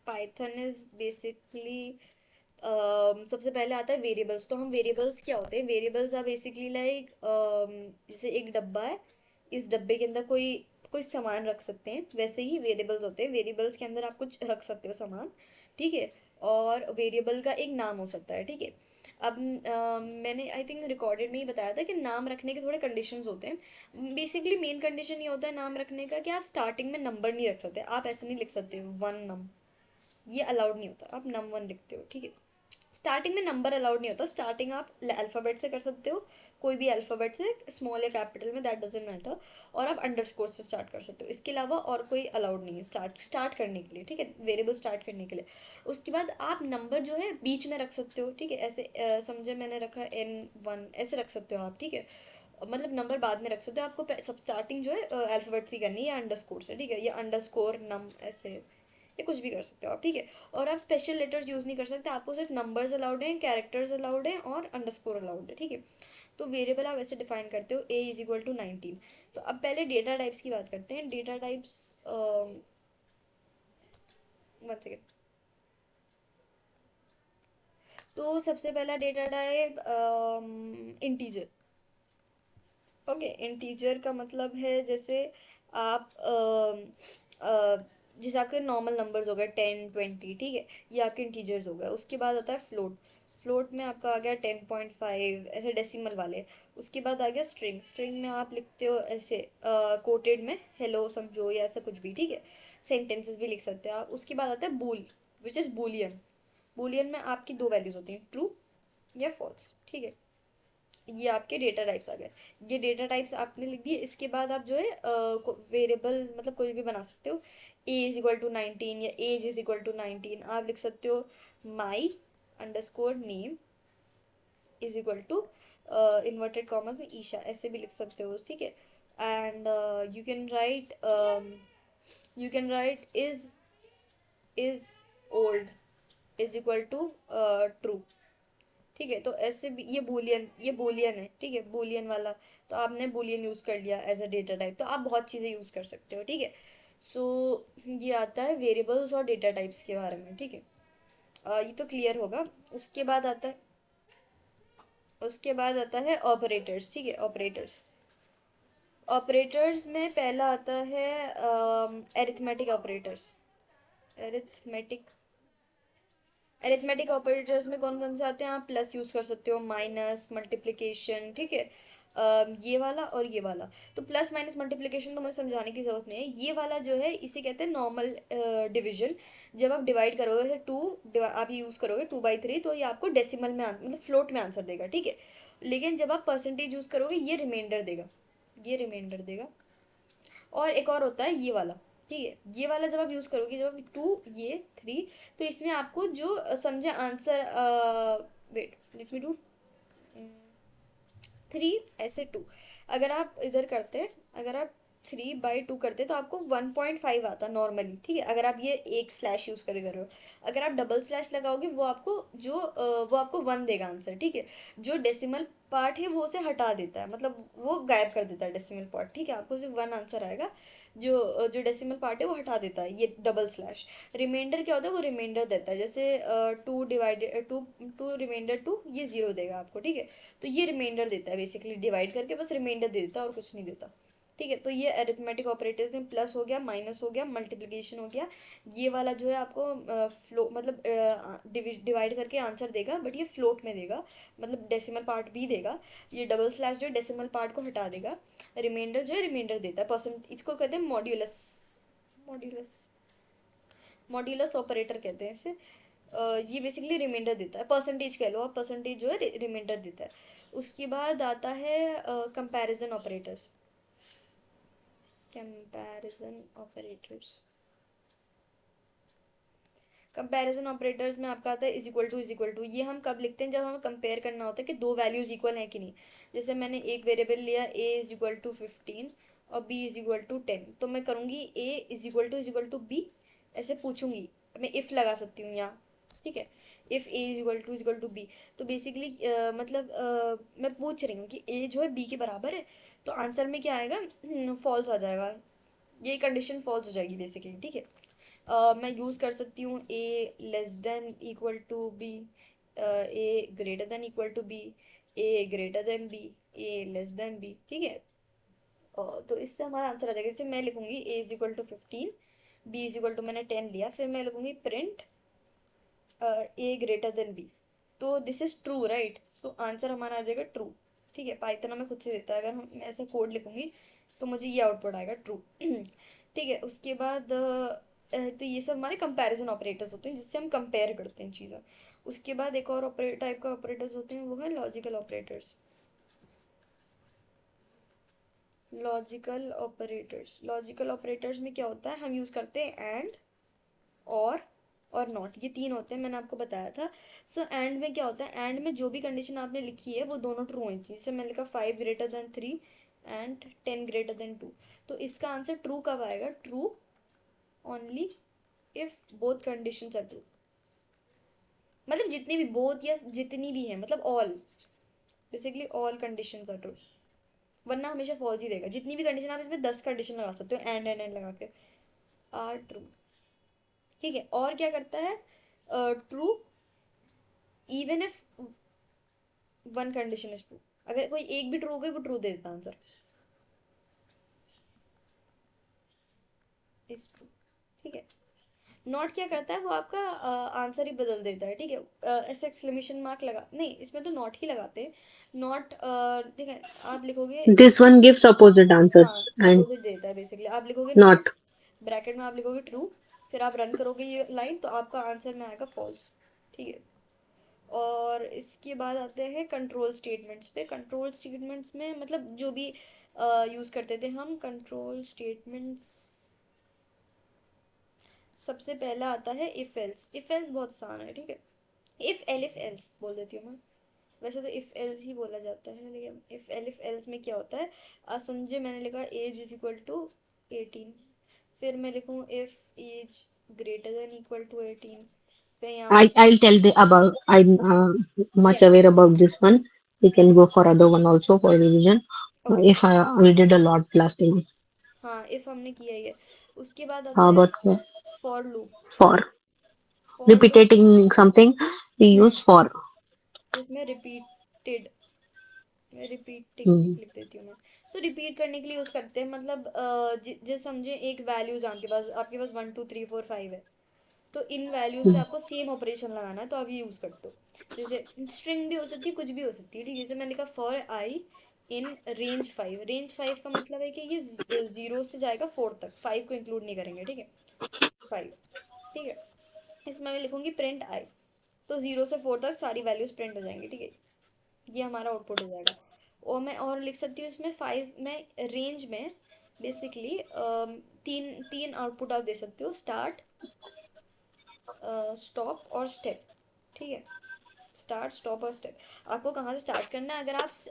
Python is basically, सबसे पहले आता है वेरिएबल्स। तो हम वेरिएबल्स क्या होते हैं, वेरिएबल्स आर बेसिकली लाइक, जैसे एक डब्बा है, इस डब्बे के अंदर कोई कोई सामान रख सकते हैं, वैसे ही वेरिएबल्स होते हैं। वेरिएबल्स के अंदर आप कुछ रख सकते हो सामान, ठीक है। और वेरिएबल का एक नाम हो सकता है, ठीक है। अब मैंने आई थिंक रिकॉर्डेड में ही बताया था कि नाम रखने के थोड़े कंडीशंस होते हैं। बेसिकली मेन कंडीशन ये होता है नाम रखने का कि आप स्टार्टिंग में नंबर नहीं रख सकते। आप ऐसे नहीं लिख सकते वन नम, ये अलाउड नहीं होता। आप नम वन लिखते हो, ठीक है। स्टार्टिंग में नंबर अलाउड नहीं होता। स्टार्टिंग आप अल्फ़ाबेट से कर सकते हो, कोई भी अल्फ़ाबेट से, स्मॉल या कैपिटल में, दैट डजेंट मैटर। और आप अंडरस्कोर से स्टार्ट कर सकते हो। इसके अलावा और कोई अलाउड नहीं है स्टार्ट करने के लिए, ठीक है, वेरिएबल स्टार्ट करने के लिए। उसके बाद आप नंबर जो है बीच में रख सकते हो, ठीक है। ऐसे समझे, मैंने रखा N1, ऐसे रख सकते हो आप, ठीक है। मतलब नंबर बाद में रख सकते हो, आपको सब स्टार्टिंग जो है अल्फ़ाबेट से करनी है, या अंडरस्कोर से, ठीक है, या अंडरस्कोर नम, ऐसे, ये कुछ भी कर सकते हो आप, ठीक है। और आप स्पेशल लेटर्स यूज़ नहीं कर सकते, आपको सिर्फ नंबर्स अलाउड हैं, कैरेक्टर्स अलाउड हैं, और अंडरस्कोर अलाउड है, ठीक है। तो वेरिएबल आप ऐसे डिफाइन करते हो, a इज इक्वल टू 19। तो अब पहले डेटा टाइप्स की बात करते हैं। Data types, one second. तो सबसे पहला data type integer. Okay, integer का मतलब है जैसे आप जैसे आपके नॉर्मल नंबर्स हो गए 10, 20, ठीक है, ये आपके इंटीजर्स हो गए। उसके बाद आता है फ्लोट। फ्लोट में आपका आ गया 10.5, ऐसे डेसिमल वाले। उसके बाद आ गया स्ट्रिंग। स्ट्रिंग में आप लिखते हो ऐसे कोटेड में हेलो समझो, या ऐसा कुछ भी, ठीक है। सेंटेंसेस भी लिख सकते हो आप। उसके बाद आता है बूल, विच इज़ बूलियन। बूलियन में आपकी दो वैल्यूज होती हैं, ट्रू या फॉल्स, ठीक है। ये आपके डेटा टाइप्स आ गए। ये डेटा टाइप्स आपने लिख दिए। इसके बाद आप जो है वेरिएबल मतलब कोई भी बना सकते हो। ए इज इक्वल टू 19 या एज इज इक्वल टू 19 आप लिख सकते हो। My underscore name is equal to inverted commas में ईशा, ऐसे भी लिख सकते हो, ठीक है। And you can write is old, is equal to true. ठीक है, तो ऐसे भी ये बूलियन है, ठीक है, बूलियन वाला। तो आपने बूलियन यूज कर लिया एज अ डेटा टाइप, तो आप बहुत चीजें यूज कर सकते हो, ठीक है। सो ये आता है वेरिएबल्स और डेटा टाइप्स के बारे में, ठीक है। ये तो क्लियर होगा। उसके बाद आता है ऑपरेटर्स, ठीक है। ऑपरेटर्स में पहला आता है arithmetic operators. Arithmetic arithmetic operators में कौन कौन से आते हैं? आप प्लस यूज कर सकते हो, माइनस, मल्टीप्लिकेशन, ठीक है। ये वाला और ये वाला। तो प्लस माइनस मल्टीप्लिकेशन तो मुझे समझाने की जरूरत नहीं है। ये वाला जो है इसे कहते हैं नॉर्मल डिवीजन। जब आप डिवाइड करोगे जैसे आप यूज करोगे 2/3, तो ये आपको डेसिमल में मतलब फ्लोट में आंसर देगा, ठीक है। लेकिन जब आप परसेंटेज यूज करोगे ये रिमाइंडर देगा। और एक और होता है ये वाला, ठीक है। ये वाला जब आप यूज करोगे, जब आप 2 ये 3, तो इसमें आपको जो समझे answer, wait let me do 3 ऐसे 2। अगर आप इधर करते अगर आप 3/2 करते तो आपको 1.5 आता नॉर्मली, ठीक है। अगर आप ये एक स्लैश यूज कर रहे हो, अगर आप डबल स्लैश लगाओगे वो आपको 1 देगा आंसर, ठीक है। जो डेसिमल पार्ट है वो उसे हटा देता है, मतलब वो गायब कर देता है डेसिमल पार्ट, ठीक है। आपको सिर्फ 1 आंसर आएगा। जो डेसिमल पार्ट है वो हटा देता है ये डबल स्लैश। रिमाइंडर क्या होता है? वो रिमाइंडर देता है, जैसे 2 रिमाइंडर 2, ये 0 देगा आपको, ठीक है। तो ये रिमाइंडर देता है, बेसिकली डिवाइड करके बस रिमाइंडर दे देता है और कुछ नहीं देता, ठीक है। तो ये अरिथमेटिक ऑपरेटर्स में प्लस हो गया, माइनस हो गया, मल्टीप्लिकेशन हो गया। ये वाला जो है आपको फ्लो मतलब डिवाइड करके आंसर देगा, बट ये फ्लोट में देगा, मतलब डेसिमल पार्ट भी देगा। ये डबल स्लैश जो है डेसिमल पार्ट को हटा देगा। रिमाइंडर जो है रिमाइंडर देता है, परसेंट, इसको कहते हैं मॉड्यूलस। मॉड्यूलस मॉड्यूलस ऑपरेटर कहते हैं इसे। ये बेसिकली रिमाइंडर देता है, परसेंटेज कह लो आप, परसेंटेज जो है रिमाइंडर देता है। उसके बाद आता है कंपैरिजन ऑपरेटर्स। कंपैरिजन ऑपरेटर्स में आपका आता है इज इक्वल टू। ये हम कब लिखते हैं? जब हमें कंपेयर करना होता है कि दो वैल्यूज इक्वल हैं कि नहीं। जैसे मैंने एक वेरिएबल लिया a = 15 और b = 10, तो मैं करूँगी a = ऐसे पूछूंगी, मैं इफ लगा सकती हूँ यहाँ, ठीक है। इफ a = b, तो बेसिकली मतलब मैं पूछ रही हूँ कि a जो है b के बराबर है, तो आंसर में क्या आएगा? फॉल्स आ जाएगा, ये कंडीशन फॉल्स हो जाएगी बेसिकली, ठीक है। मैं यूज़ कर सकती हूँ a < b, a> b, a b, ठीक है। तो इससे हमारा आंसर आ जाएगा। जैसे मैं लिखूंगी a = 15, b मैंने 10 लिया, फिर मैं लिखूंगी प्रिंट a b, तो दिस इज ट्रू, राइट। तो आंसर हमारा आ जाएगा ट्रू, ठीक है। पाइथन हमें खुद से देता है, अगर हम ऐसा कोड लिखूंगी तो मुझे ये आउटपुट आएगा ट्रू। ठीक है। उसके बाद तो ये सब हमारे कंपैरिजन ऑपरेटर्स होते हैं, जिससे हम कंपेयर करते हैं चीज़ें। उसके बाद एक और टाइप का ऑपरेटर्स होते हैं, वो है लॉजिकल ऑपरेटर्स। लॉजिकल ऑपरेटर्स में क्या होता है? हम यूज़ करते हैं एंड, और नॉट, ये 3 होते हैं, मैंने आपको बताया था। सो एंड में क्या होता है? एंड में जो भी कंडीशन आपने लिखी है वो दोनों ट्रू होनी चाहिए। जैसे मैंने लिखा 5 > 3 एंड 10 > 2, तो इसका आंसर ट्रू कब आएगा? True only if both conditions are true, मतलब जितनी भी बोथ या जितनी भी है, मतलब all, basically all conditions are true. वरना हमेशा फॉल्स ही देगा। जितनी भी कंडीशन, आप इसमें 10 कंडीशन लगा सकते हो एंड लगा के, आर ट्रू, ठीक है। और क्या करता है? True even if one condition is true, अगर कोई एक भी ट्रू हो गई वो ट्रू दे देता आंसर, इज ट्रू, ठीक है। नॉट क्या करता है? वो आपका आंसर ही बदल देता है, ठीक है। ऐसे एक्सक्लेमेशन मार्क लगा, नहीं इसमें तो नॉट ही लगाते हैं। नॉट, ठीक है, आप लिखोगे, This one gives opposite हाँ answers and अपोजिट देता है बेसिकली। आप लिखोगे not. नॉट, ब्रैकेट में आप लिखोगे ट्रू, फिर आप रन करोगे ये लाइन, तो आपका आंसर में आएगा फॉल्स, ठीक है। और इसके बाद आते हैं कंट्रोल स्टेटमेंट्स पे। कंट्रोल स्टेटमेंट्स में मतलब जो भी यूज़ करते थे हम कंट्रोल स्टेटमेंट्स, सबसे पहला आता है इफ एल्स। इफ एल्स बहुत आसान है, ठीक है। इफ एल्स बोल देती हूँ मैं, वैसे तो इफ एल्स ही बोला जाता है, लेकिन इफ एल्स में क्या होता है? आज समझे, मैंने लिखा एज = 18, फिर मैं लिखूँ इफ एज > 18, पे यहाँ पे I'll tell the about. I'm much क्या aware about this one. We can go for other one also for revision. Okay If I we did a lot last time. हाँ if हमने किया ही है। उसके बाद आता How है about for loop. for for loop repeating something? We use for. तो इसमें रिपीटेड, मैं रिपीटिंग Hmm. लिख देती हूँ मैं। तो रिपीट करने के लिए यूज करते हैं, मतलब जैसे समझे एक वैल्यूज आपके पास 1 2 3 4 5 है, तो इन वैल्यूज पे Hmm. आपको सेम ऑपरेशन लगाना है, तो आप ये यूज करते हो। जैसे स्ट्रिंग भी हो सकती है, कुछ भी हो सकती है, ठीक है। जैसे मैंने लिखा for I in range 5, range 5 का मतलब है कि ये 0 से जाएगा 4 तक, 5 को इंक्लूड नहीं करेंगे, ठीक है। 5, ठीक है। इसमें मैं लिखूंगी प्रिंट आई, तो 0 से 4 तक सारी वैल्यूज प्रिंट हो जाएंगी, ठीक है। ये हमारा आउटपुट हो जाएगा। और मैं और लिख सकती हूँ इसमें 5 में रेंज में बेसिकली तीन तीन आउटपुट आप दे सकते हो, स्टार्ट, स्टॉप और स्टेप, ठीक है। स्टार्ट स्टॉप और स्टेप, आपको कहाँ से स्टार्ट करना है।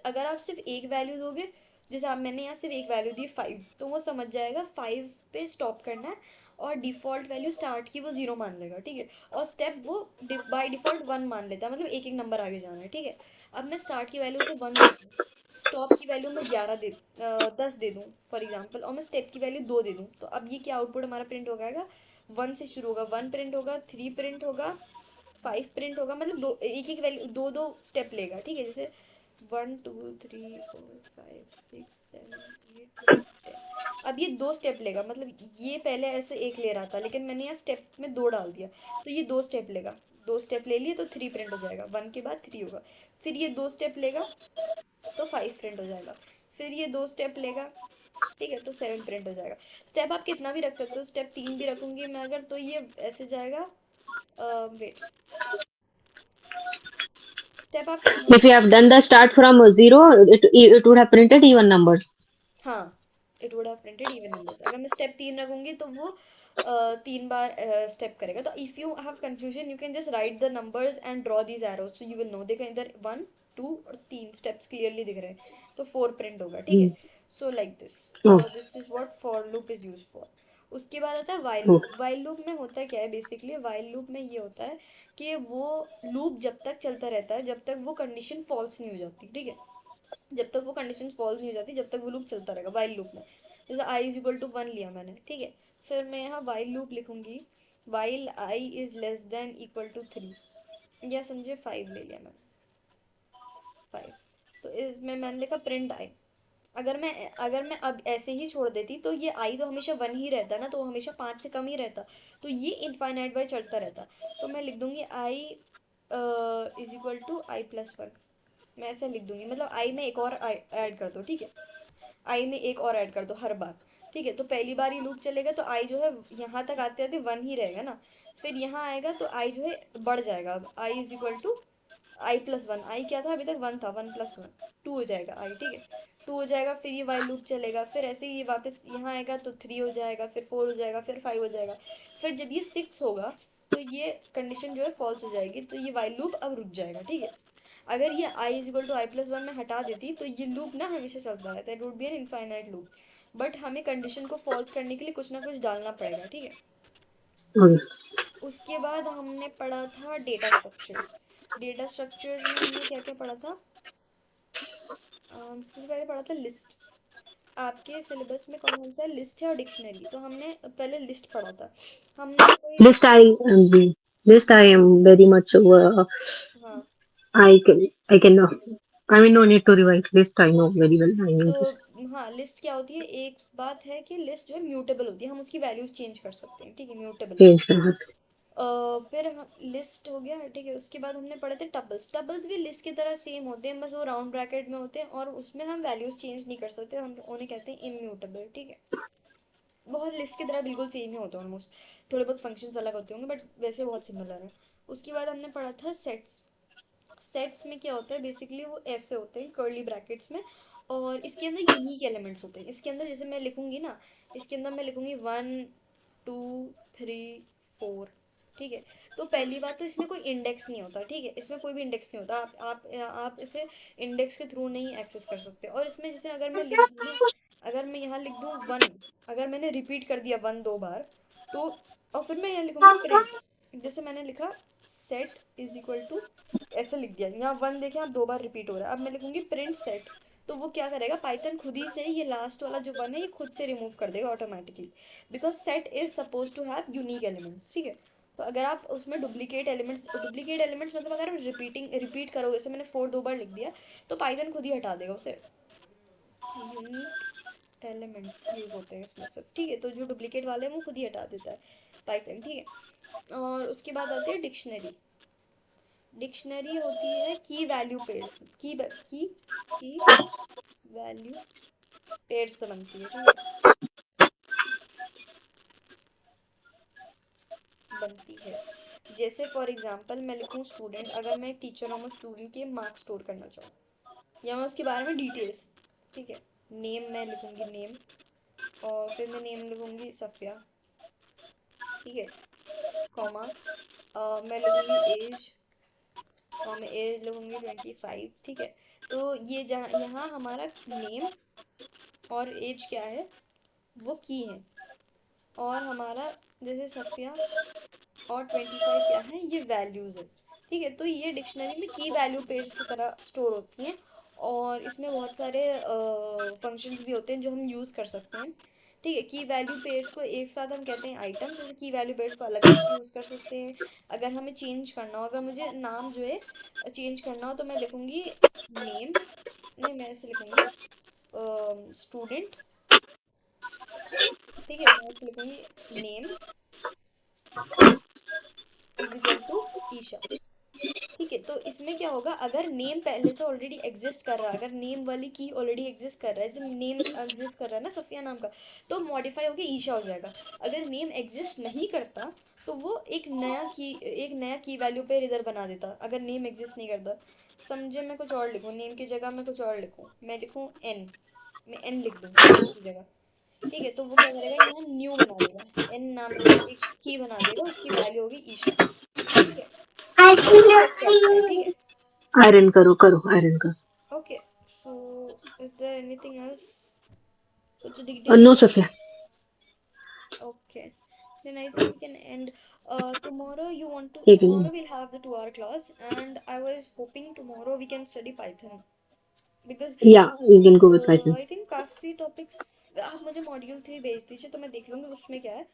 अगर आप सिर्फ एक वैल्यू दोगे, जैसे आप मैंने यहाँ सिर्फ एक वैल्यू दी 5, तो वो समझ जाएगा 5 पे स्टॉप करना है, और डिफ़ॉल्ट वैल्यू स्टार्ट की वो 0 मान लेगा, ठीक है। और स्टेप वो बाय डिफ़ॉल्ट 1 मान लेता है, मतलब एक एक नंबर आगे जाना है, ठीक है। अब मैं स्टार्ट की वैल्यू से 1 दे दूँ, स्टॉप की वैल्यू मैं 10 दे दूँ फॉर एग्जाम्पल, और मैं स्टेप की वैल्यू 2 दे दूँ, तो अब ये क्या आउटपुट हमारा प्रिंट हो जाएगा। 1 से शुरू होगा, 1 प्रिंट होगा, 3 प्रिंट होगा, 5 प्रिंट होगा, मतलब दो एक एक वैल्यू दो दो स्टेप लेगा, ठीक है। जैसे 1 2 3 4 5 6 7 8 9 10, अब ये 2 स्टेप लेगा, मतलब ये पहले ऐसे एक ले रहा था, लेकिन मैंने यहाँ स्टेप में 2 डाल दिया, तो ये 2 स्टेप लेगा। 2 स्टेप ले लिए तो 3 प्रिंट हो जाएगा, 1 के बाद 3 होगा। फिर ये 2 स्टेप लेगा तो 5 प्रिंट हो जाएगा। फिर ये 2 स्टेप लेगा, ठीक है, तो 7 प्रिंट हो जाएगा। स्टेप आप कितना भी रख सकते हो, स्टेप 3 भी रखूंगी मैं अगर, तो ये ऐसे जाएगा। वेट, स्टेप आप कितना भी If you have done the start from zero, it would have printed even numbers. हाँ, it would have printed even numbers. अगर मैं स्टेप 3 रखूंगी तो वो 3 बार स्टेप करेगा। तो if you have confusion you can just write the numbers and draw these arrows, so you will know. देखो इधर 1 2 और 3 स्टेप्स क्लियरली दिख रहे हैं, तो 4 प्रिंट होगा, ठीक Hmm. है। So like this, Oh, this is what for loop is use for. उसके बाद आता है while oh. Loop. While loop में होता क्या है, बेसिकली वाइल लूप में ये होता है कि वो लूप जब तक चलता रहता है जब तक वो कंडीशन फॉल्स नहीं हो जाती, ठीक है। जब तक वो कंडीशन फॉल्स नहीं हो जाती जब तक वो लूप चलता रहेगा, वाइल लूप में। जैसे आई इज इक्वल टू 1 लिया मैंने, ठीक है। फिर मैं यहाँ वाइल लूप लिखूंगी, while i is less than equal to 3, या समझे 5 ले लिया मैंने, 5। तो इसमें मैंने लिखा प्रिंट आई। अगर मैं अब ऐसे ही छोड़ देती तो ये आई तो हमेशा 1 ही रहता ना, तो वो हमेशा 5 से कम ही रहता, तो ये इनफाइनाइट बाय चलता रहता। तो मैं लिख दूंगी आई इज इक्वल टू आई+1, मैं ऐसे लिख दूंगी, मतलब आई में एक और ऐड कर दो, ठीक है। आई में एक और ऐड कर दो हर बार, ठीक है। तो पहली बार ये लूप चलेगा तो आई जो है यहाँ तक आते आते 1 ही रहेगा ना। फिर यहाँ आएगा तो आई जो है बढ़ जाएगा, अब आई इज इक्वल टू आई+1। आई क्या था अभी तक, 1 था, 1+1 2 हो जाएगा आई, ठीक है। 2 हो जाएगा, फिर ये वाइल लूप चलेगा, फिर ऐसे ही ये वापस यहाँ आएगा तो 3 हो जाएगा, फिर 4 हो जाएगा, फिर 5 हो जाएगा। फिर जब ये 6 होगा तो ये कंडीशन जो है फॉल्स हो जाएगी, तो ये वाइल लूप अब रुक जाएगा, ठीक है। अगर ये आई इज इक्वल टू आई+1 में हटा देती तो ये लूप ना हमेशा चलता रहता है, it would be an infinite loop. But हमें कंडीशन को फॉल्स करने के लिए कुछ ना कुछ डालना पड़ेगा, ठीक है। Okay. उसके बाद हमने पढ़ा था डेटा स्ट्रक्चर्स। डेटा स्ट्रक्चर्स में हमने क्या क्या पढ़ा था, सबसे पहले पढ़ा था लिस्ट। आपके सिलेबस में कौन कौन सा लिस्ट है और डिक्शनरी, तो हमने पहले लिस्ट पढ़ा था। हमने कोई, List list I am very much. हाँ, I can. I mean, no need to revise. List I know very well. I so mean, just हाँ, लिस्ट क्या होती है, एक बात है कि लिस्ट जो है म्यूटेबल होती है, हम उसकी वैल्यूज चेंज कर सकते हैं, ठीक है, म्यूटेबल है। change कर सकते फिर लिस्ट हो गया, ठीक है। उसके बाद हमने पढ़े थे टपल्स। टपल्स भी लिस्ट की तरह सेम होते हैं, बस वो राउंड ब्रैकेट में होते हैं और उसमें हम वैल्यूज चेंज नहीं कर सकते, हम उन्हें कहते हैं इम्यूटेबल, ठीक है। बहुत लिस्ट की तरह बिल्कुल सेम ही होते हैं ऑलमोस्ट, थोड़े बहुत फंक्शंस अलग होते होंगे बट वैसे बहुत सिमिलर है। उसके बाद हमने पढ़ा था सेट्स। सेट्स में क्या होता है, बेसिकली वो ऐसे होते हैं कर्ली ब्रैकेट्स में, और इसके अंदर यूनिक एलिमेंट्स होते हैं। इसके अंदर जैसे मैं लिखूंगी ना, इसके अंदर मैं लिखूंगी 1 2 3 4, ठीक है। तो पहली बात तो इसमें कोई इंडेक्स नहीं होता, ठीक है, इसमें कोई भी इंडेक्स नहीं होता, आप इसे इंडेक्स के थ्रू नहीं एक्सेस कर सकते। और इसमें जैसे अगर मैं लिख दूँ ना, अगर मैं यहाँ लिख दूँ 1, अगर मैंने रिपीट कर दिया 1 2 बार, तो और फिर मैं यहाँ लिखूंगी प्रिंट, जैसे मैंने लिखा सेट इज इक्वल टू, ऐसे लिख दिया, यहाँ 1 देखें आप 2 बार रिपीट हो रहा है। अब मैं लिखूंगी प्रिंट सेट, तो वो क्या करेगा, पाइथन खुद ही से ये लास्ट वाला जो 1 है ये खुद से रिमूव कर देगा automatically, because set is suppose to have unique elements, ठीक है। तो अगर आप उसमें डुप्लीकेट एलिमेंट्स मतलब अगर आप रिपीट करोगे, जैसे मैंने 4 2 बार लिख दिया, तो पाइथन खुद ही हटा देगा उसे। यूनिक एलिमेंट्स यूज होते हैं इसमें सिर्फ, ठीक है। तो जो डुप्लीकेट वाले हैं वो खुद ही हटा देता है पाइथन, ठीक है। और उसके बाद आती है डिक्शनरी। डिक्शनरी होती है की वैल्यू पेयर्स, की वैल्यू पेयर्स से बनती है, ठीक है, बनती है। जैसे फॉर एग्जांपल मैं लिखूँ स्टूडेंट, अगर मैं एक टीचर हूँ, मैं स्टूडेंट के मार्क्स स्टोर करना चाहूँ या मैं उसके बारे में डिटेल्स, ठीक है। नेम मैं लिखूँगी नेम, और फिर मैं नेम लिखूँगी सफ़िया, ठीक है, कॉमा मैं लिखूँगी एज, और मैं एज लिखूँगी 25, ठीक है। तो ये जहाँ यहाँ हमारा नेम और एज क्या है वो की है, और हमारा जैसे सफ़िया और 25 क्या है, ये वैल्यूज़ है, ठीक है। तो ये डिक्शनरी में की वैल्यू पेयर्स की तरह स्टोर होती हैं, और इसमें बहुत सारे फंक्शंस भी होते हैं जो हम यूज़ कर सकते हैं, ठीक है। की वैल्यू पेयर्स को एक साथ हम कहते हैं आइटम्स, जैसे की वैल्यू पेयर्स को अलग अलग यूज़ कर सकते हैं। अगर हमें चेंज करना हो, अगर मुझे नाम जो है चेंज करना हो, तो मैं लिखूँगी नेम, नहीं मैं ऐसे लिखूँगी स्टूडेंट, ठीक है, मैं ऐसे लिखूँगी name is equal to Isha, ठीक है। तो इसमें क्या होगा, अगर नेम पहले से ऑलरेडी एग्जिस्ट कर रहा है, अगर नेम वाली की ऑलरेडी एग्जिस्ट कर रहा है, जैसे नेम एग्जिस्ट कर रहा है ना सफिया नाम का, तो मॉडिफाई होके ईशा हो जाएगा। अगर नेम एग्जिस्ट नहीं करता तो वो एक नया की वैल्यू पे इधर बना देता, अगर नेम एग्जिस्ट नहीं करता। समझे, मैं कुछ और लिखूँ, नेम की जगह मैं कुछ और लिखूँ, मैं लिखूँ एन, मैं एन लिख दूँ नेम की जगह, ठीक है। तो वो क्या करेगा, यहाँ न्यू बना देगा, एन नाम की एक की बना देगा, उसकी वैल्यू होगी ईशा, ठीक है। अब ये चेक करता है, ठीक है। आयरन करो करो आयरन करो। Okay, so is there anything else? कुछ डिटेल नो में? Safia. Okay, then I think we can end. Tomorrow you want to? एक Tomorrow minute. we'll have the 2 hour class, and I was hoping tomorrow we can study Python because या you can go with Python. I think काफ़ी topics आप मुझे module 3 भेज दीजिए, तो मैं देख लूँगी उसमें क्या है,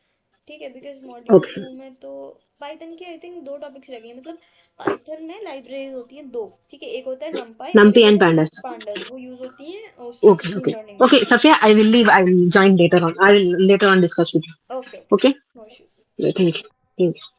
ठीक है। Because module okay. 2 में तो पाइथन के आई थिंक 2 टॉपिक्स रह गए हैं, मतलब पाइथन में लाइब्रेरीज होती हैं 2, ठीक है। एक होता है नमपाई और नम्पी एक एंड होता है pandas। पांडास, वो यूज़ होती हैं उसमें Okay, मशीन okay. लर्निंग में, Okay, ठीक Safia, I will leave. I will join later on. I will later on discuss with you. है। Okay okay, Okay? No issues. Yeah, thank you. Thank you.